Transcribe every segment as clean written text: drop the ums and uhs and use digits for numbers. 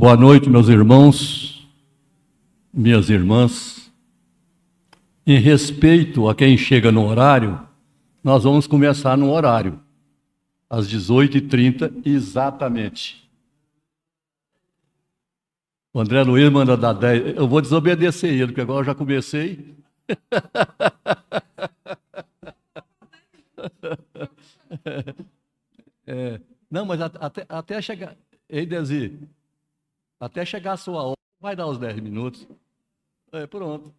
Boa noite, meus irmãos, minhas irmãs. Em respeito a quem chega no horário, nós vamos começar no horário, às 18h30, exatamente. O André Luiz manda dar 10. Eu vou desobedecer ele, porque agora eu já comecei. Não, mas até chegar. Ei, Desi, até chegar a sua hora, vai dar os 10 minutos. Pronto.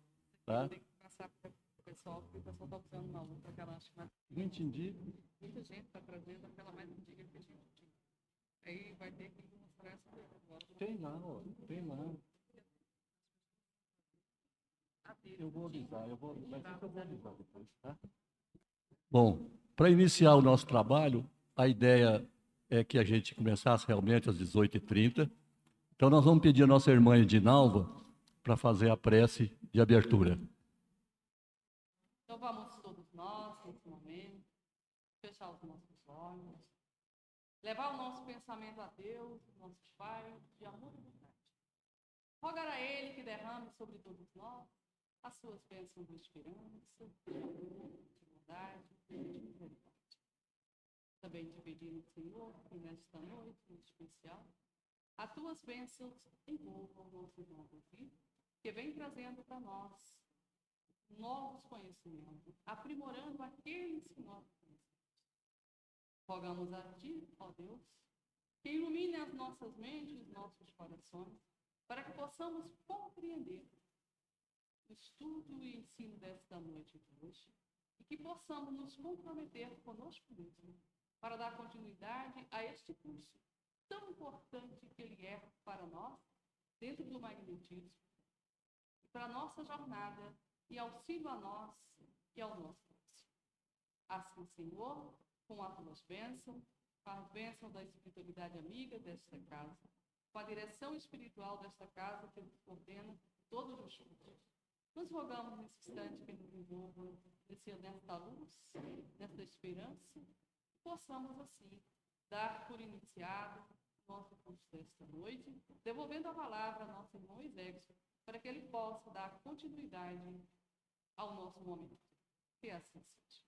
Tá? Tem que passar para o pessoal, porque o pessoal está usando uma outra, aquela acho que Não entendi. muita gente está trazendo aquela mais antiga que a gente tinha. Aí vai ter que mostrar essa agora. Tem lá, ó, tem lá. Eu vou avisar, mas eu vou avisar depois, tá? Bom, para iniciar o nosso trabalho, a ideia é que a gente começasse realmente às 18h30. Então, nós vamos pedir a nossa irmã Edinalva para fazer a prece de abertura. Então vamos todos nós, nesse momento, fechar os nossos olhos, levar o nosso pensamento a Deus, nosso Pai, de amor e bondade. Rogar a Ele que derrame sobre todos nós as suas bênçãos de esperança, de amor, de bondade, de misericórdia. Também te pedimos, Senhor, que nesta noite em especial, as tuas bênçãos envolvam o nosso irmão Davi, que vem trazendo para nós novos conhecimentos, aprimorando aqueles que nós conhecemos. Rogamos a Ti, ó Deus, que ilumine as nossas mentes, nossos corações, para que possamos compreender o estudo e ensino desta noite de hoje e que possamos nos comprometer conosco mesmo para dar continuidade a este curso tão importante que ele é para nós, dentro do magnetismo, e para a nossa jornada e auxílio a nós e ao nosso próximo. Assim, Senhor, com as tuas bênçãos, com as bênçãos da espiritualidade amiga desta casa, com a direção espiritual desta casa que nos coordena todos os juntos. Nos rogamos nesse instante que nos envolva nesta luz, nesta esperança, e possamos, assim, dar por iniciado nosso curso desta noite, devolvendo a palavra ao nosso irmão Iségio, para que ele possa dar continuidade ao nosso momento. Que assim seja.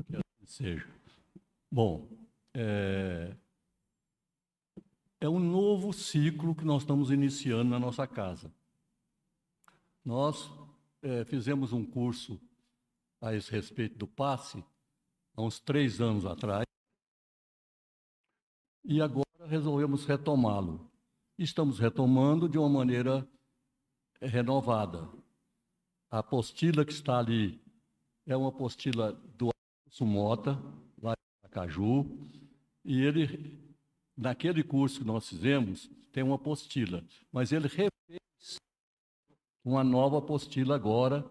Que assim seja. Bom, é um novo ciclo que nós estamos iniciando na nossa casa. Nós fizemos um curso a esse respeito do passe, há uns 3 anos atrás, e agora resolvemos retomá-lo. Estamos retomando de uma maneira renovada. A apostila que está ali é uma apostila do Afonso Mota, lá em Aracaju, e ele, naquele curso que nós fizemos, tem uma apostila, mas ele refez uma nova apostila agora,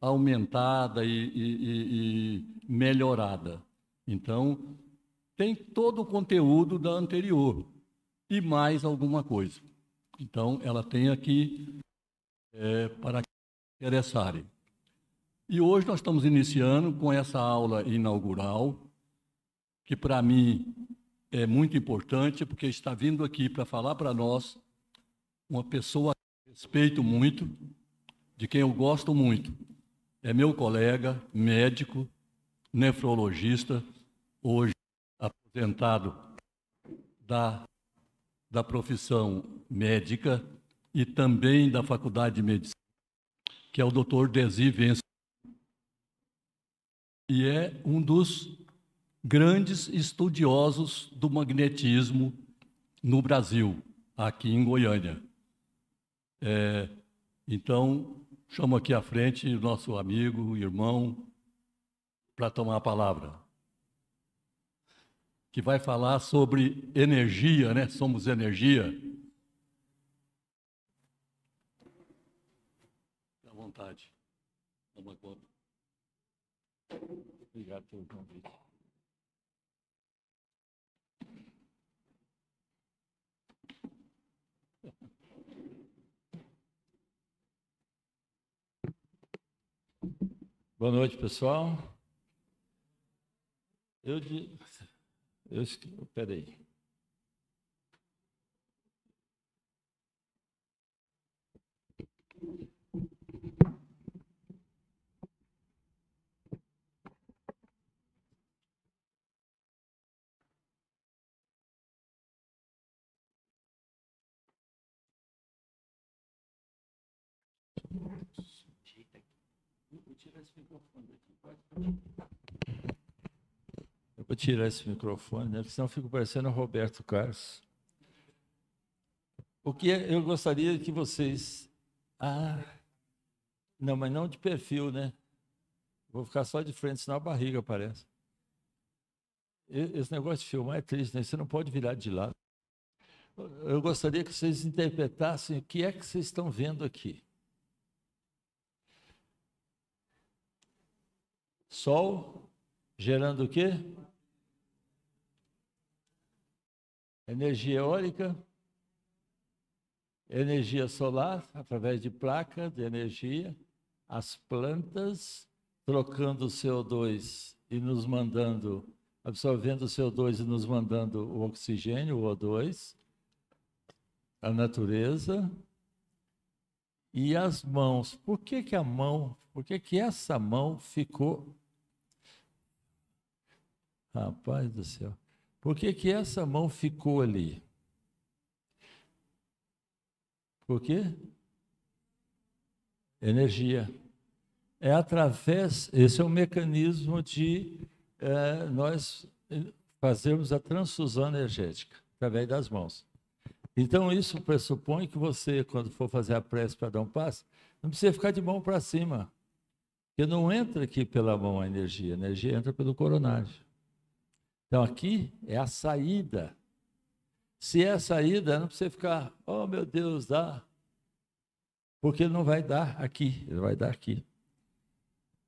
aumentada e melhorada. Então, tem todo o conteúdo da anterior e mais alguma coisa. Então, ela tem aqui para interessarem. E hoje nós estamos iniciando com essa aula inaugural, que para mim é muito importante, porque está vindo aqui para falar para nós uma pessoa que eu respeito muito, de quem eu gosto muito. É meu colega, médico, nefrologista, hoje aposentado da profissão médica e também da Faculdade de Medicina, que é o Dr. Desi Vence. E é um dos grandes estudiosos do magnetismo no Brasil, aqui em Goiânia. Então, chamo aqui à frente o nosso amigo, irmão, para tomar a palavra, que vai falar sobre energia, né? Somos energia. Fique à vontade. Toma conta. Obrigado pelo convite. Boa noite, pessoal. Peraí. Eu vou tirar esse microfone, né? Porque senão eu fico parecendo o Roberto Carlos. O que eu gostaria que vocês... não, mas não de perfil, né? Vou ficar só de frente, senão a barriga aparece. Esse negócio de filmar é triste, né? Você não pode virar de lado. Eu gostaria que vocês interpretassem o que é que vocês estão vendo aqui. Sol gerando o quê? Energia eólica, energia solar, através de placa de energia, as plantas trocando o CO2 e nos mandando, absorvendo o CO2 e nos mandando o oxigênio, o O2, a natureza, e as mãos. Por que que a mão, por que que essa mão ficou... Rapaz do céu. Por que que essa mão ficou ali? Por quê? Energia. É através, esse é um mecanismo de nós fazermos a transfusão energética, através das mãos. Então, isso pressupõe que você, quando for fazer a prece para dar um passo, não precisa ficar de mão para cima, porque não entra aqui pela mão a energia entra pelo coronário. Então, aqui é a saída. Se é a saída, não precisa ficar, oh meu Deus, dá. Porque ele não vai dar aqui, ele vai dar aqui.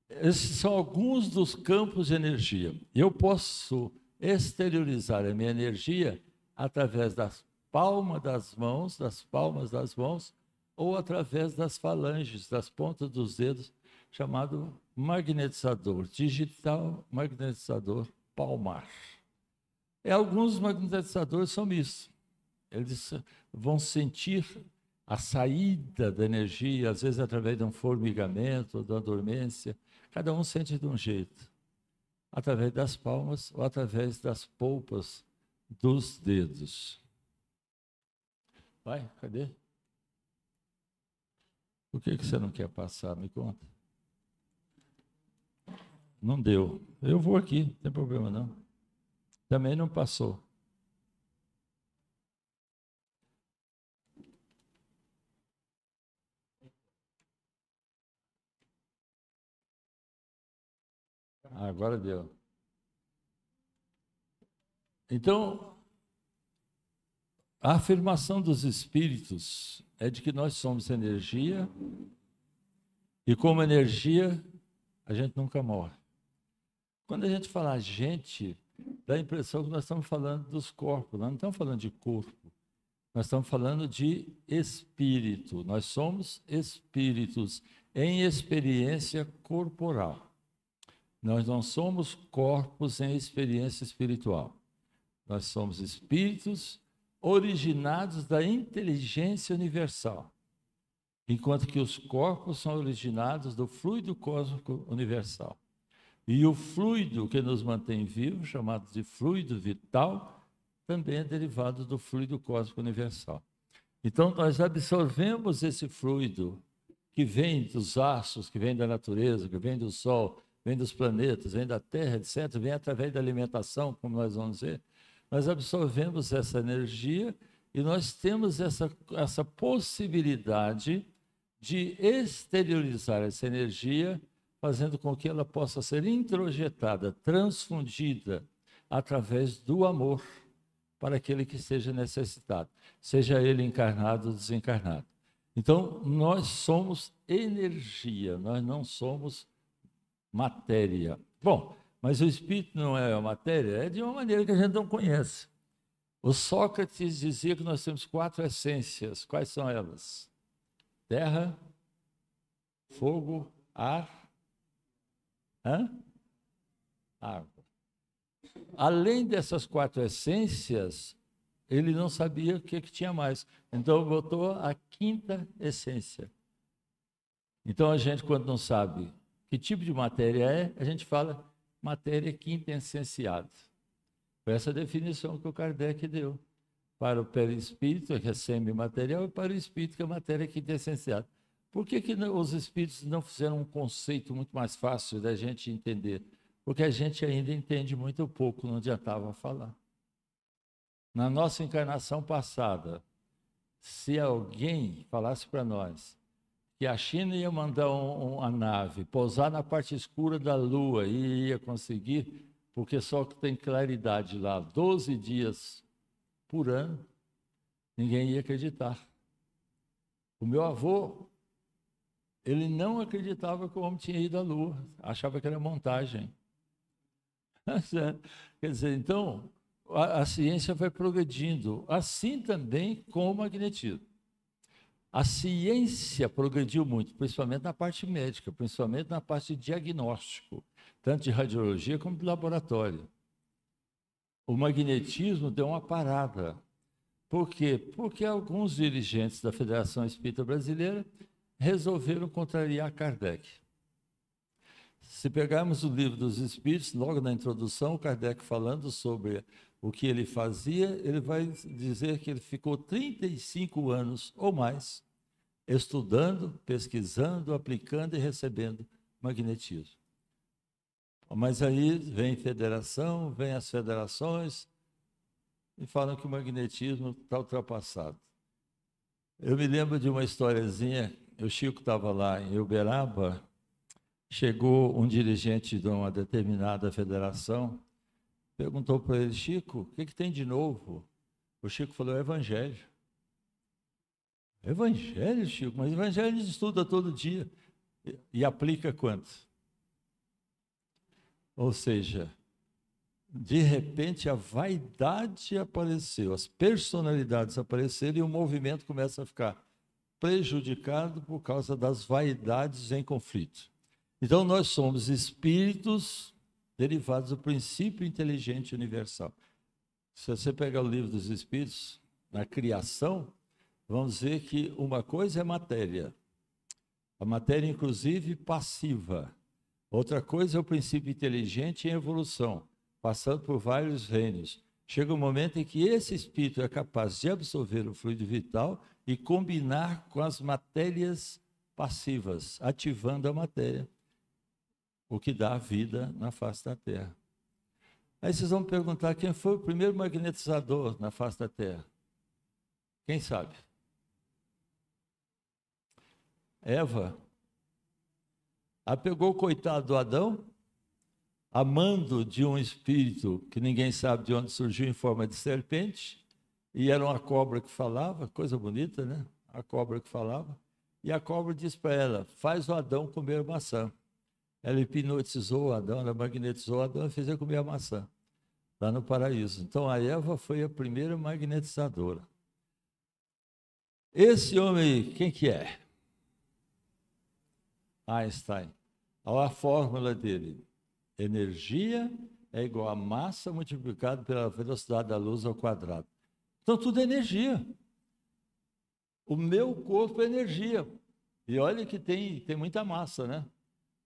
Esses são alguns dos campos de energia. Eu posso exteriorizar a minha energia através das palmas das mãos, ou através das falanges, das pontas dos dedos, chamado magnetizador, digital magnetizador palmar. Alguns magnetizadores são isso. Eles vão sentir a saída da energia, às vezes através de um formigamento, ou de uma dormência. Cada um sente de um jeito. Através das palmas ou através das polpas dos dedos. Vai, cadê? Por que você não quer passar? Me conta. Não deu. Eu vou aqui, não tem problema não. Também não passou. Agora deu. Então, a afirmação dos espíritos é de que nós somos energia e, como energia, a gente nunca morre. Quando a gente fala gente, dá a impressão que nós estamos falando dos corpos, nós não estamos falando de corpo, nós estamos falando de espírito. Nós somos espíritos em experiência corporal. Nós não somos corpos em experiência espiritual. Nós somos espíritos originados da inteligência universal, enquanto que os corpos são originados do fluido cósmico universal. E o fluido que nos mantém vivos, chamado de fluido vital, também é derivado do fluido cósmico universal. Então, nós absorvemos esse fluido que vem dos astros, que vem da natureza, que vem do Sol, vem dos planetas, vem da Terra, etc., vem através da alimentação, como nós vamos ver. Nós absorvemos essa energia e nós temos essa possibilidade de exteriorizar essa energia, fazendo com que ela possa ser introjetada, transfundida, através do amor para aquele que esteja necessitado, seja ele encarnado ou desencarnado. Então, nós somos energia, nós não somos matéria. Bom, mas o espírito não é a matéria, é de uma maneira que a gente não conhece. O Sócrates dizia que nós temos 4 essências. Quais são elas? Terra, fogo, ar, água. Além dessas 4 essências, ele não sabia o que tinha mais. Então, botou a 5ª essência. Então, a gente, quando não sabe que tipo de matéria é, a gente fala matéria quintessenciada. Foi essa definição que o Kardec deu. Para o perispírito, que é semimaterial, e para o espírito, que é matéria quintessenciada. Por que os espíritos não fizeram um conceito muito mais fácil da gente entender? Porque a gente ainda entende muito pouco, não adiantava falar. Na nossa encarnação passada, se alguém falasse para nós que a China ia mandar uma nave pousar na parte escura da Lua e ia conseguir, porque só tem claridade lá 12 dias por ano, ninguém ia acreditar. O meu avô, ele não acreditava que o homem tinha ido à Lua, achava que era montagem. Quer dizer, então, a ciência vai progredindo, assim também com o magnetismo. A ciência progrediu muito, principalmente na parte médica, principalmente na parte de diagnóstico, tanto de radiologia como de laboratório. O magnetismo deu uma parada. Por quê? Porque alguns dirigentes da Federação Espírita Brasileira resolveram contrariar Kardec. Se pegarmos o Livro dos Espíritos, logo na introdução, Kardec falando sobre o que ele fazia, ele vai dizer que ele ficou 35 anos ou mais estudando, pesquisando, aplicando e recebendo magnetismo. Mas aí vem federação, vem as federações e falam que o magnetismo está ultrapassado. Eu me lembro de uma historiazinha, o Chico estava lá em Uberaba, chegou um dirigente de uma determinada federação, perguntou para ele: Chico, o que tem de novo? O Chico falou: Evangelho. Evangelho, Chico? Mas Evangelho a gente estuda todo dia. E aplica quanto? Ou seja, de repente a vaidade apareceu, as personalidades apareceram e o movimento começa a ficar prejudicado por causa das vaidades em conflito. Então nós somos espíritos derivados do princípio inteligente universal. Se você pegar o Livro dos Espíritos, na criação, vamos ver que uma coisa é matéria, a matéria inclusive passiva. Outra coisa é o princípio inteligente em evolução, passando por vários reinos. Chega um momento em que esse espírito é capaz de absorver o fluido vital e combinar com as matérias passivas, ativando a matéria, o que dá vida na face da Terra. Aí vocês vão me perguntar quem foi o primeiro magnetizador na face da Terra. Quem sabe? Eva. Ela pegou o coitado do Adão, amando de um espírito que ninguém sabe de onde surgiu em forma de serpente, e era uma cobra que falava, coisa bonita, né? A cobra que falava. E a cobra disse para ela: faz o Adão comer maçã. Ela hipnotizou o Adão, ela magnetizou o Adão e fez ele comer a maçã, lá no paraíso. Então a Eva foi a primeira magnetizadora. Esse homem, quem que é? Einstein. Olha a fórmula dele: energia é igual a massa multiplicada pela velocidade da luz ao quadrado. Então tudo é energia. O meu corpo é energia. E olha que tem muita massa, né?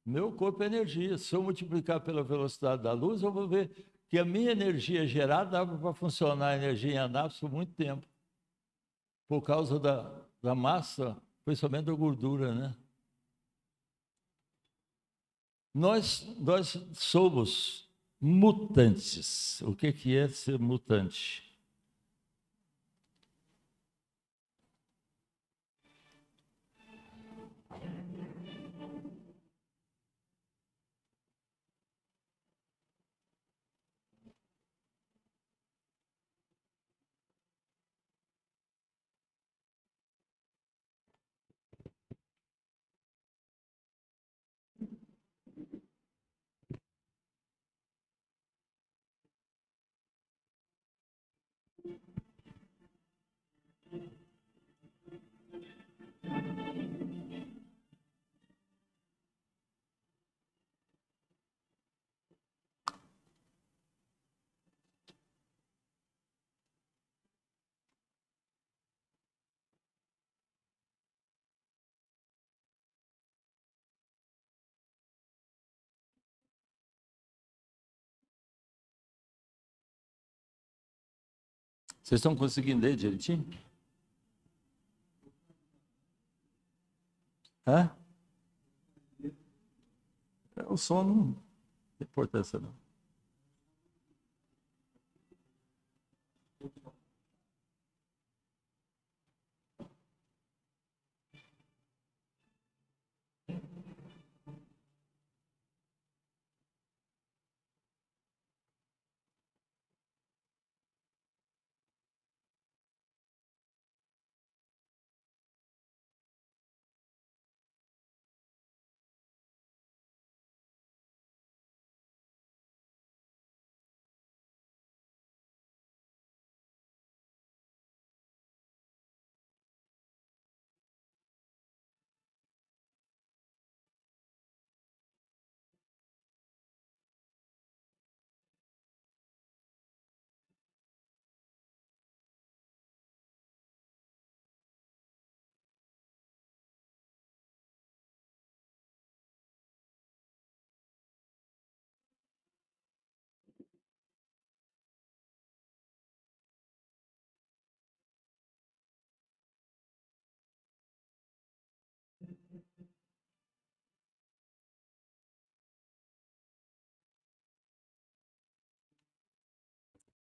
Meu corpo é energia. Se eu multiplicar pela velocidade da luz, eu vou ver que a minha energia gerada dava para funcionar a energia em anápolis por muito tempo. Por causa da massa, principalmente da gordura, né? Nós somos mutantes. O que é ser mutante? Vocês estão conseguindo ler direitinho? Hã? O som não tem importância, não.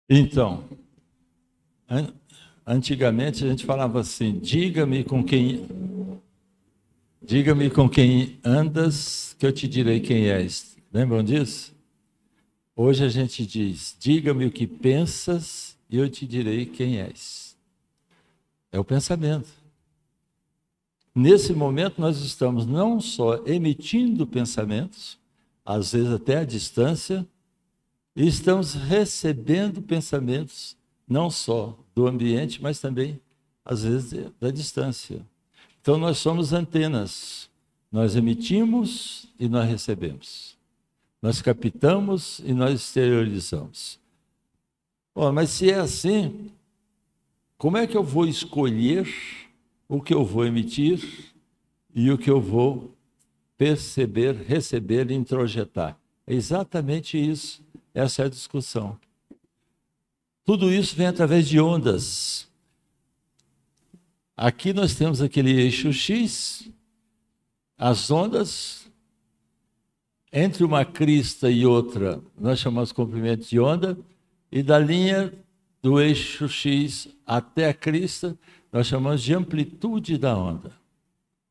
Então, antigamente a gente falava assim: diga-me com quem andas, que eu te direi quem és. Lembram disso? Hoje a gente diz: diga-me o que pensas e eu te direi quem és. É o pensamento. Nesse momento nós estamos não só emitindo pensamentos, às vezes até à distância, e estamos recebendo pensamentos, não só do ambiente, mas também, às vezes, da distância. Então, nós somos antenas. Nós emitimos e nós recebemos. Nós captamos e nós exteriorizamos. Bom, mas se é assim, como é que eu vou escolher o que eu vou emitir e o que eu vou perceber, receber e introjetar? É exatamente isso. Essa é a discussão. Tudo isso vem através de ondas. Aqui nós temos aquele eixo X, as ondas, entre uma crista e outra, nós chamamos de comprimento de onda, e da linha do eixo X até a crista, nós chamamos de amplitude da onda.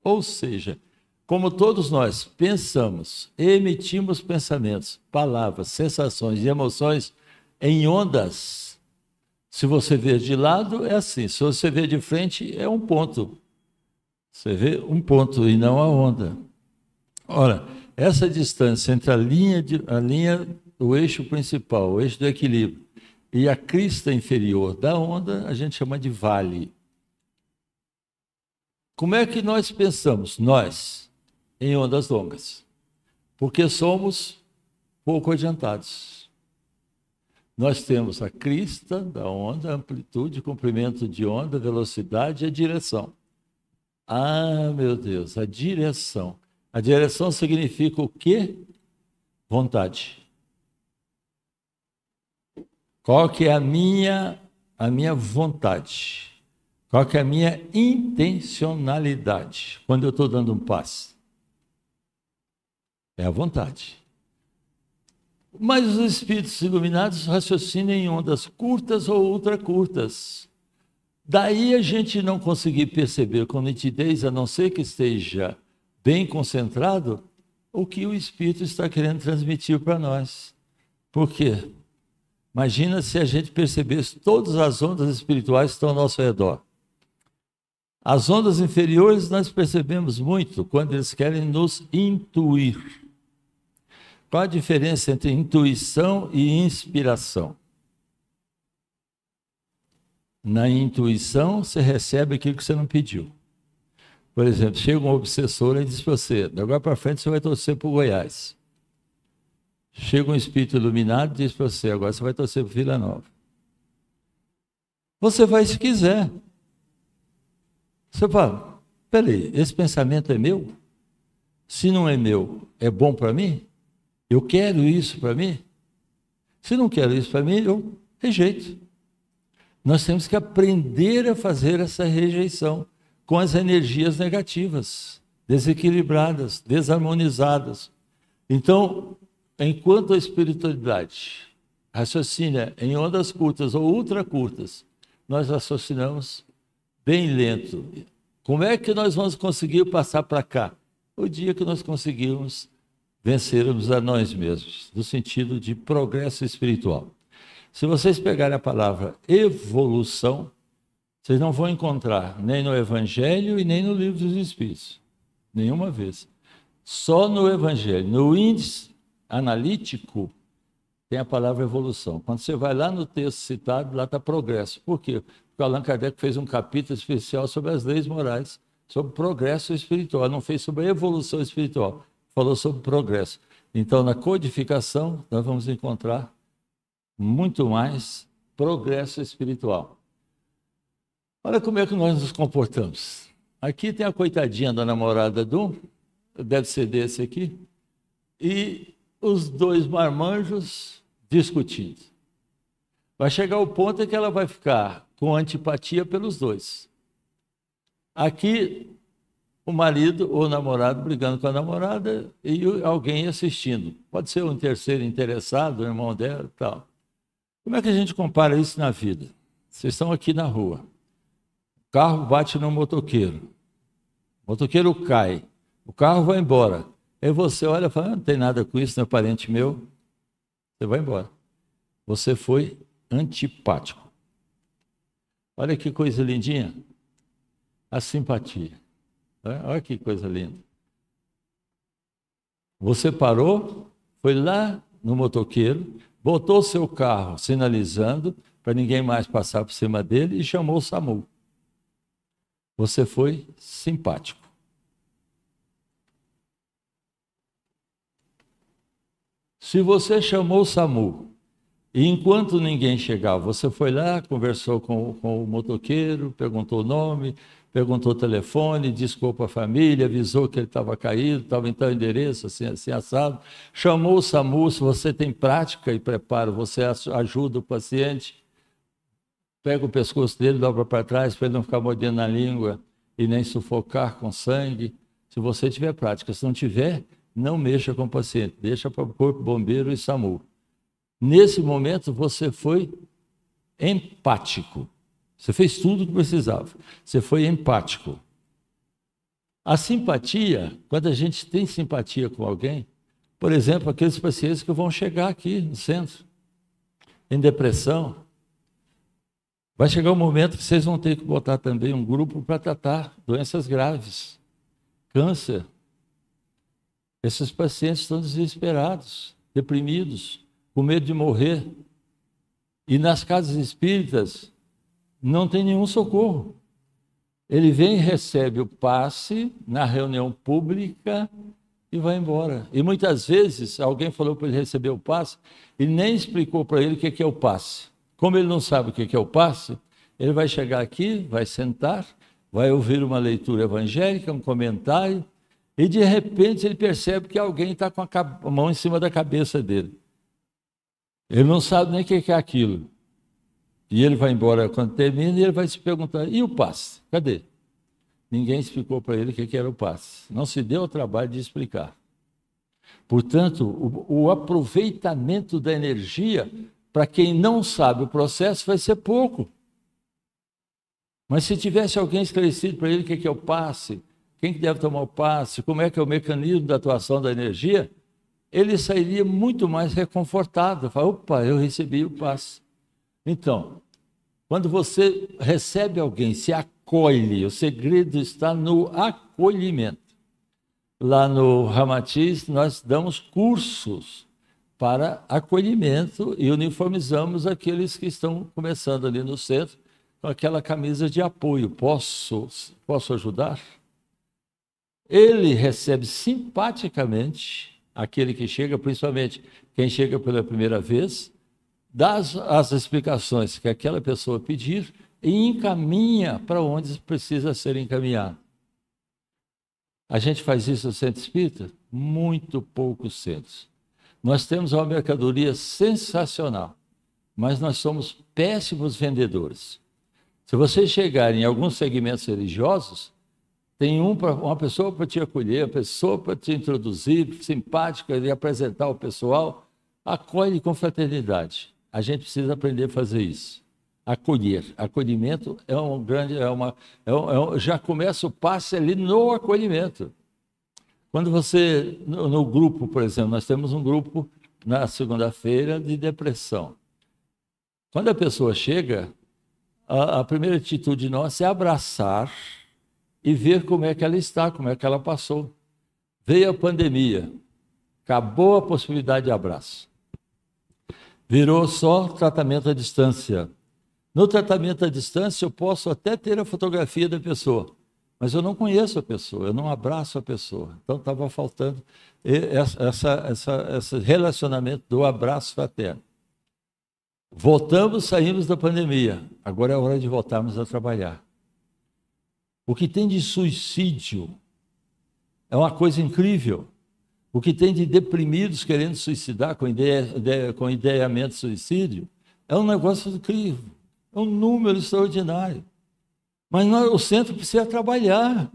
Ou seja, como todos nós pensamos, emitimos pensamentos, palavras, sensações e emoções em ondas. Se você ver de lado, é assim. Se você ver de frente, é um ponto. Você vê um ponto e não a onda. Ora, essa distância entre a linha do eixo principal, o eixo do equilíbrio, e a crista inferior da onda, a gente chama de vale. Como é que nós pensamos? Nós, em ondas longas, porque somos pouco adiantados. Nós temos a crista da onda, a amplitude, comprimento de onda, velocidade e a direção. Ah, meu Deus, a direção. A direção significa o quê? Vontade. Qual que é a minha vontade? Qual que é a minha intencionalidade quando eu estou dando um passe? É a vontade. Mas os espíritos iluminados raciocinam em ondas curtas ou ultracurtas. Daí a gente não conseguir perceber com nitidez, a não ser que esteja bem concentrado, o que o espírito está querendo transmitir para nós. Por quê? Imagina se a gente percebesse todas as ondas espirituais que estão ao nosso redor. As ondas inferiores nós percebemos muito quando eles querem nos intuir. Qual a diferença entre intuição e inspiração? Na intuição, você recebe aquilo que você não pediu. Por exemplo, chega um obsessor e diz para você: de agora para frente você vai torcer para o Goiás. Chega um espírito iluminado e diz para você: agora você vai torcer para o Vila Nova. Você vai se quiser. Você fala: peraí, esse pensamento é meu? Se não é meu, é bom para mim? Eu quero isso para mim? Se não quero isso para mim, eu rejeito. Nós temos que aprender a fazer essa rejeição com as energias negativas. desequilibradas, desarmonizadas. Então, enquanto a espiritualidade raciocina em ondas curtas ou ultracurtas, nós raciocinamos bem lento. Como é que nós vamos conseguir passar para cá? O dia que nós conseguirmos vencermos a nós mesmos, no sentido de progresso espiritual. Se vocês pegarem a palavra evolução, vocês não vão encontrar nem no Evangelho e nem no Livro dos Espíritos. Nenhuma vez. Só no Evangelho. No índice analítico, tem a palavra evolução. Quando você vai lá no texto citado, lá está progresso. Por quê? Porque Allan Kardec fez um capítulo especial sobre as leis morais, sobre progresso espiritual. Não fez sobre a evolução espiritual, falou sobre progresso. Então, na codificação, nós vamos encontrar muito mais progresso espiritual. Olha como é que nós nos comportamos. Aqui tem a coitadinha da namorada do, deve ser desse aqui, e os dois marmanjos discutindo. Vai chegar o ponto em que ela vai ficar com antipatia pelos dois. Aqui, o marido ou o namorado brigando com a namorada e alguém assistindo. Pode ser um terceiro interessado, o irmão dela e tal. Como é que a gente compara isso na vida? Vocês estão aqui na rua. O carro bate no motoqueiro. O motoqueiro cai. O carro vai embora. Aí você olha e fala, não tem nada com isso, não é parente meu. Você vai embora. Você foi antipático. Olha que coisa lindinha. A simpatia. Olha que coisa linda. Você parou, foi lá no motoqueiro, botou seu carro sinalizando para ninguém mais passar por cima dele e chamou o SAMU. Você foi simpático. Se você chamou o SAMU e enquanto ninguém chegava, você foi lá, conversou com o motoqueiro, perguntou o nome, perguntou o telefone, desculpa a família, avisou que ele estava caído, estava em tal endereço, assim assado, chamou o SAMU, se você tem prática e preparo, você ajuda o paciente, pega o pescoço dele, dobra para trás, para ele não ficar mordendo na língua e nem sufocar com sangue, se você tiver prática. Se não tiver, não mexa com o paciente, deixa para o corpo bombeiro e SAMU. Nesse momento, você foi empático. Você fez tudo o que precisava. Você foi empático. A simpatia, quando a gente tem simpatia com alguém, por exemplo, aqueles pacientes que vão chegar aqui no centro, em depressão, vai chegar um momento que vocês vão ter que botar também um grupo para tratar doenças graves, câncer. Esses pacientes estão desesperados, deprimidos, com medo de morrer. E nas casas espíritas não tem nenhum socorro. Ele vem e recebe o passe na reunião pública e vai embora. E muitas vezes alguém falou para ele receber o passe e nem explicou para ele o que é o passe. Como ele não sabe o que é o passe, ele vai chegar aqui, vai sentar, vai ouvir uma leitura evangélica, um comentário, e de repente ele percebe que alguém está com a mão em cima da cabeça dele. Ele não sabe nem o que é aquilo. E ele vai embora quando termina e ele vai se perguntar, e o passe? Cadê? Ninguém explicou para ele o que era o passe. Não se deu o trabalho de explicar. Portanto, o aproveitamento da energia, para quem não sabe o processo, vai ser pouco. Mas se tivesse alguém esclarecido para ele o que é o passe, quem que deve tomar o passe, como é que é o mecanismo da atuação da energia, ele sairia muito mais reconfortado. Fala, opa, eu recebi o passe. Então, quando você recebe alguém, se acolhe, o segredo está no acolhimento. Lá no Ramatiz, nós damos cursos para acolhimento e uniformizamos aqueles que estão começando ali no centro com aquela camisa de apoio. Posso ajudar? Ele recebe simpaticamente aquele que chega, principalmente quem chega pela primeira vez, dá as explicações que aquela pessoa pedir e encaminha para onde precisa ser encaminhado. A gente faz isso no centro espírita? Muito poucos centros. Nós temos uma mercadoria sensacional, mas nós somos péssimos vendedores. Se vocês chegarem em alguns segmentos religiosos, tem uma pessoa para te acolher, uma pessoa para te introduzir, simpática, e apresentar o pessoal. Acolhe com fraternidade. A gente precisa aprender a fazer isso. Acolher. Acolhimento é um grande, já começa o passe ali no acolhimento. Quando você, no grupo, por exemplo, nós temos um grupo na segunda-feira de depressão. Quando a pessoa chega, a primeira atitude nossa é abraçar e ver como é que ela está, como é que ela passou. Veio a pandemia, acabou a possibilidade de abraço. Virou só tratamento à distância. No tratamento à distância, eu posso até ter a fotografia da pessoa, mas eu não conheço a pessoa, eu não abraço a pessoa. Então, estava faltando esse relacionamento do abraço fraterno. Voltamos, saímos da pandemia. Agora é hora de voltarmos a trabalhar. O que tem de suicídio é uma coisa incrível. O que tem de deprimidos querendo suicidar com ideiamento de suicídio é um negócio incrível. É um número extraordinário. Mas o centro precisa trabalhar.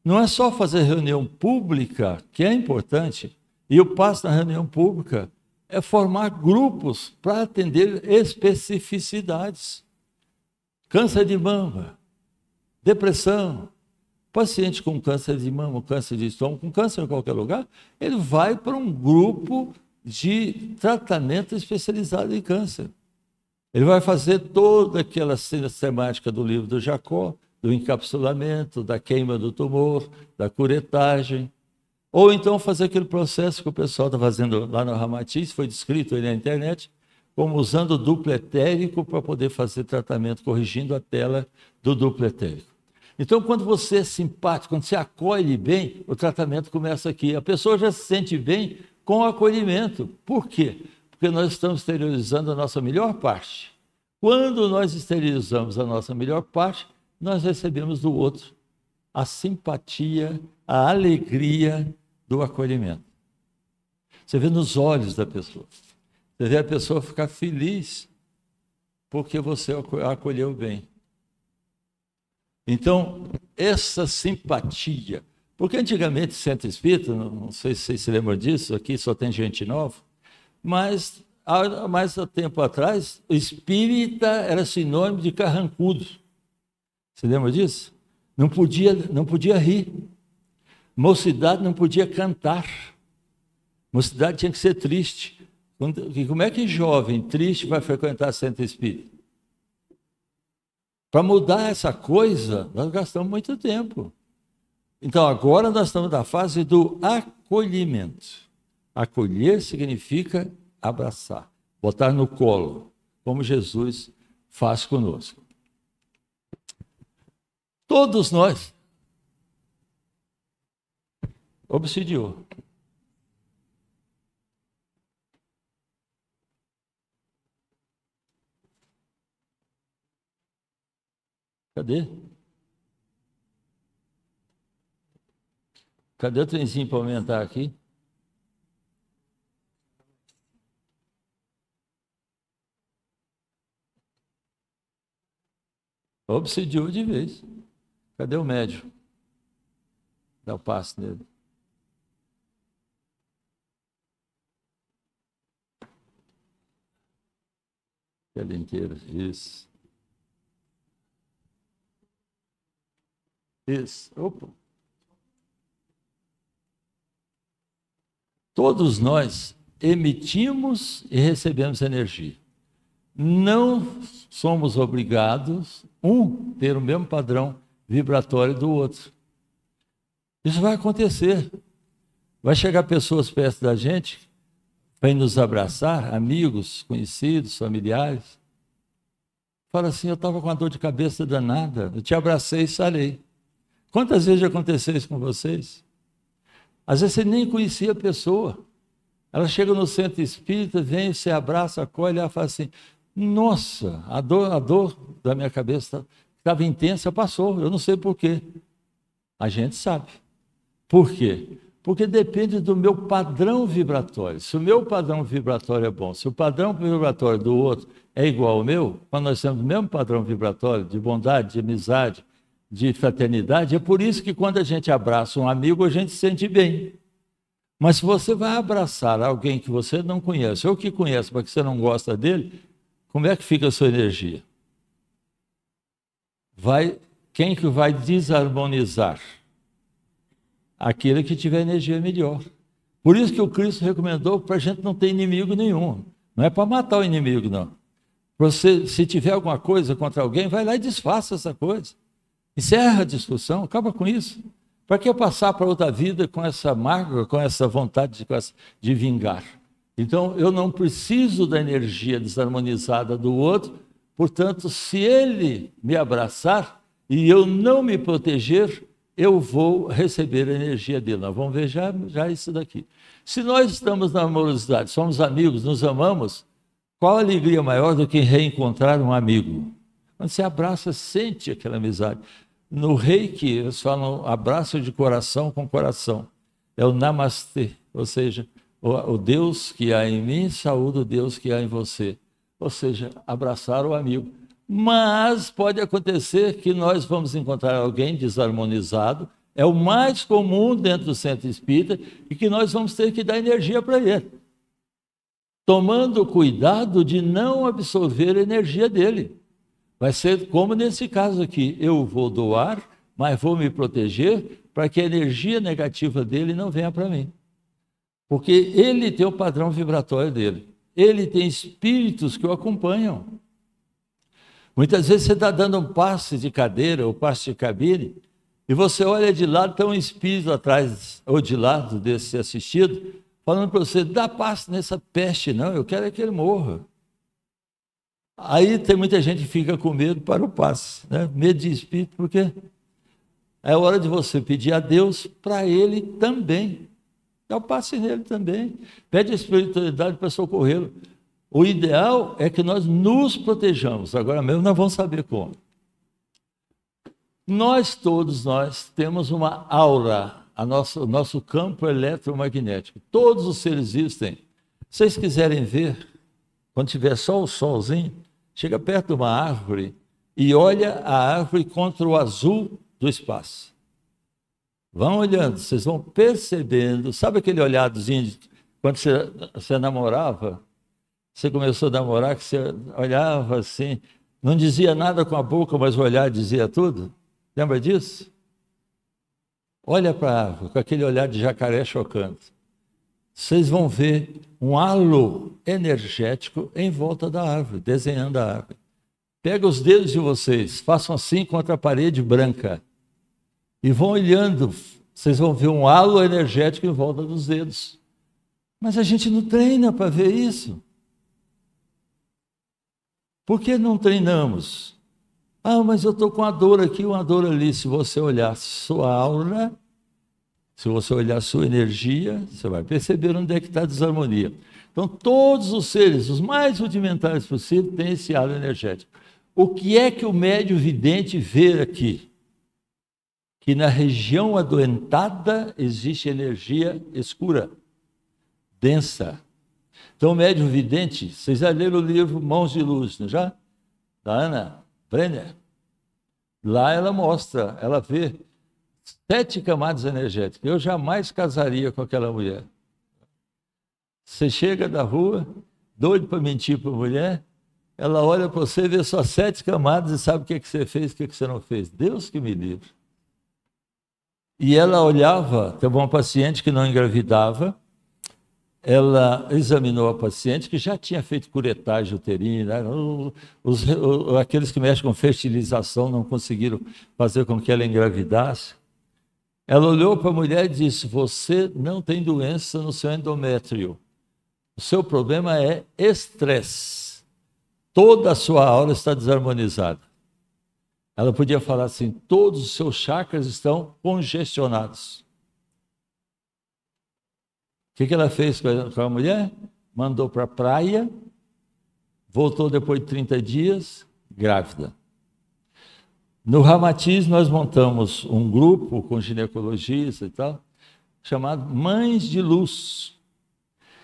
Não é só fazer reunião pública, que é importante, e o passo na reunião pública é formar grupos para atender especificidades. Câncer de mama, depressão, paciente com câncer de mama, câncer de estômago, com câncer em qualquer lugar, ele vai para um grupo de tratamento especializado em câncer. Ele vai fazer toda aquela sistemática do livro do Jacó, do encapsulamento, da queima do tumor, da curetagem, ou então fazer aquele processo que o pessoal está fazendo lá no Ramatiz, foi descrito aí na internet, como usando o duplo etérico para poder fazer tratamento, corrigindo a tela do duplo etérico. Então, quando você é simpático, quando você acolhe bem, o tratamento começa aqui. A pessoa já se sente bem com o acolhimento. Por quê? Porque nós estamos exteriorizando a nossa melhor parte. Quando nós exteriorizamos a nossa melhor parte, nós recebemos do outro a simpatia, a alegria do acolhimento. Você vê nos olhos da pessoa. Você vê a pessoa ficar feliz porque você a acolheu bem. Então, essa simpatia, porque antigamente, centro espírita, não sei se vocês se lembram disso, aqui só tem gente nova, mas há mais tempo atrás, o espírita era sinônimo de carrancudo. Você lembra disso? Não podia rir. Mocidade não podia cantar. Mocidade tinha que ser triste. Como é que jovem triste vai frequentar centro espírita? Para mudar essa coisa, nós gastamos muito tempo. Então, agora nós estamos na fase do acolhimento. Acolher significa abraçar, botar no colo, como Jesus faz conosco. Todos nós. Obsidiou. Cadê? Cadê o trenzinho para aumentar aqui? Obsidiou de vez. Cadê o médio? Dá o passe nele. Ela inteira, isso. Isso. Opa. Todos nós emitimos e recebemos energia. Não somos obrigados, ter o mesmo padrão vibratório do outro. Isso vai acontecer. Vai chegar pessoas perto da gente para nos abraçar, amigos, conhecidos, familiares. Fala assim, eu estava com uma dor de cabeça danada, eu te abracei e sarei. Quantas vezes já aconteceu isso com vocês? Às vezes você nem conhecia a pessoa. Ela chega no centro espírita, vem, você abraça, acolhe, ela fala assim, nossa, a dor da minha cabeça estava intensa, passou, eu não sei por quê. A gente sabe. Por quê? Porque depende do meu padrão vibratório. Se o meu padrão vibratório é bom, se o padrão vibratório do outro é igual ao meu, quando nós temos o mesmo padrão vibratório de bondade, de amizade, de fraternidade. É por isso que quando a gente abraça um amigo, a gente se sente bem. Mas se você vai abraçar alguém que você não conhece, ou que conhece, mas que você não gosta dele, como é que fica a sua energia? Quem que vai desarmonizar? Aquele que tiver energia melhor. Por isso que o Cristo recomendou para a gente não ter inimigo nenhum. Não é para matar o inimigo, não. Você, se tiver alguma coisa contra alguém, vai lá e desfaça essa coisa. Encerra a discussão, acaba com isso. Para que passar para outra vida com essa mágoa, com essa vontade de vingar? Então, eu não preciso da energia desarmonizada do outro, portanto, se ele me abraçar e eu não me proteger, eu vou receber a energia dele. Nós vamos ver já isso daqui. Se nós estamos na amorosidade, somos amigos, nos amamos, qual alegria maior do que reencontrar um amigo? Quando você abraça, sente aquela amizade. No Reiki, eles falam abraço de coração com coração. É o Namastê, ou seja, o Deus que há em mim saúda o Deus que há em você. Ou seja, abraçar o amigo. Mas pode acontecer que nós vamos encontrar alguém desarmonizado, é o mais comum dentro do centro espírita, e que nós vamos ter que dar energia para ele, tomando cuidado de não absorver a energia dele. Vai ser como nesse caso aqui, eu vou doar, mas vou me proteger para que a energia negativa dele não venha para mim. Porque ele tem o padrão vibratório dele, ele tem espíritos que o acompanham. Muitas vezes você está dando um passe de cadeira ou passe de cabine e você olha de lado, tem um espírito atrás ou de lado desse assistido, falando para você, dá passe nessa peste não, eu quero é que ele morra. Aí tem muita gente que fica com medo para o passe, né? Medo de espírito, porque é hora de você pedir a Deus para ele também. Dá o passe nele também. Pede a espiritualidade para socorrê-lo. O ideal é que nós nos protejamos. Agora mesmo nós vamos saber como. Todos nós, temos uma aura, o nosso campo eletromagnético. Todos os seres vivos têm. Se vocês quiserem ver, quando tiver só o solzinho, chega perto de uma árvore e olha a árvore contra o azul do espaço. Vão olhando, vocês vão percebendo. Sabe aquele olhadozinho de, quando você namorava? Você começou a namorar, que você olhava assim, não dizia nada com a boca, mas o olhar dizia tudo? Lembra disso? Olha para a árvore, com aquele olhar de jacaré chocando. Vocês vão ver um halo energético em volta da árvore, desenhando a árvore. Pega os dedos de vocês, façam assim contra a parede branca e vão olhando, vocês vão ver um halo energético em volta dos dedos. Mas a gente não treina para ver isso. Por que não treinamos? Ah, mas eu estou com uma dor aqui, uma dor ali. Se você olhar sua aura, se você olhar sua energia, você vai perceber onde é que está a desarmonia. Então, todos os seres, os mais rudimentares possíveis, têm esse halo energético. O que é que o médium vidente vê aqui? Que na região adoentada existe energia escura, densa. Então, o médium vidente, vocês já leram o livro Mãos de Luz, não já? Da Ana Brenner. Lá ela mostra, ela vê 7 camadas energéticas. Eu jamais casaria com aquela mulher. Você chega da rua, doido para mentir para a mulher, ela olha para você, vê só 7 camadas e sabe o que, é que você fez, o que, é que você não fez. Deus que me livre. E ela olhava, teve uma paciente que não engravidava, ela examinou a paciente que já tinha feito curetagem uterina, aqueles que mexem com fertilização não conseguiram fazer com que ela engravidasse. Ela olhou para a mulher e disse, você não tem doença no seu endométrio, o seu problema é estresse, toda a sua aura está desarmonizada. Ela podia falar assim, todos os seus chakras estão congestionados. O que ela fez com a mulher? Mandou para a praia, voltou depois de 30 dias, grávida. No Ramatiz, nós montamos um grupo com ginecologistas e tal, chamado Mães de Luz,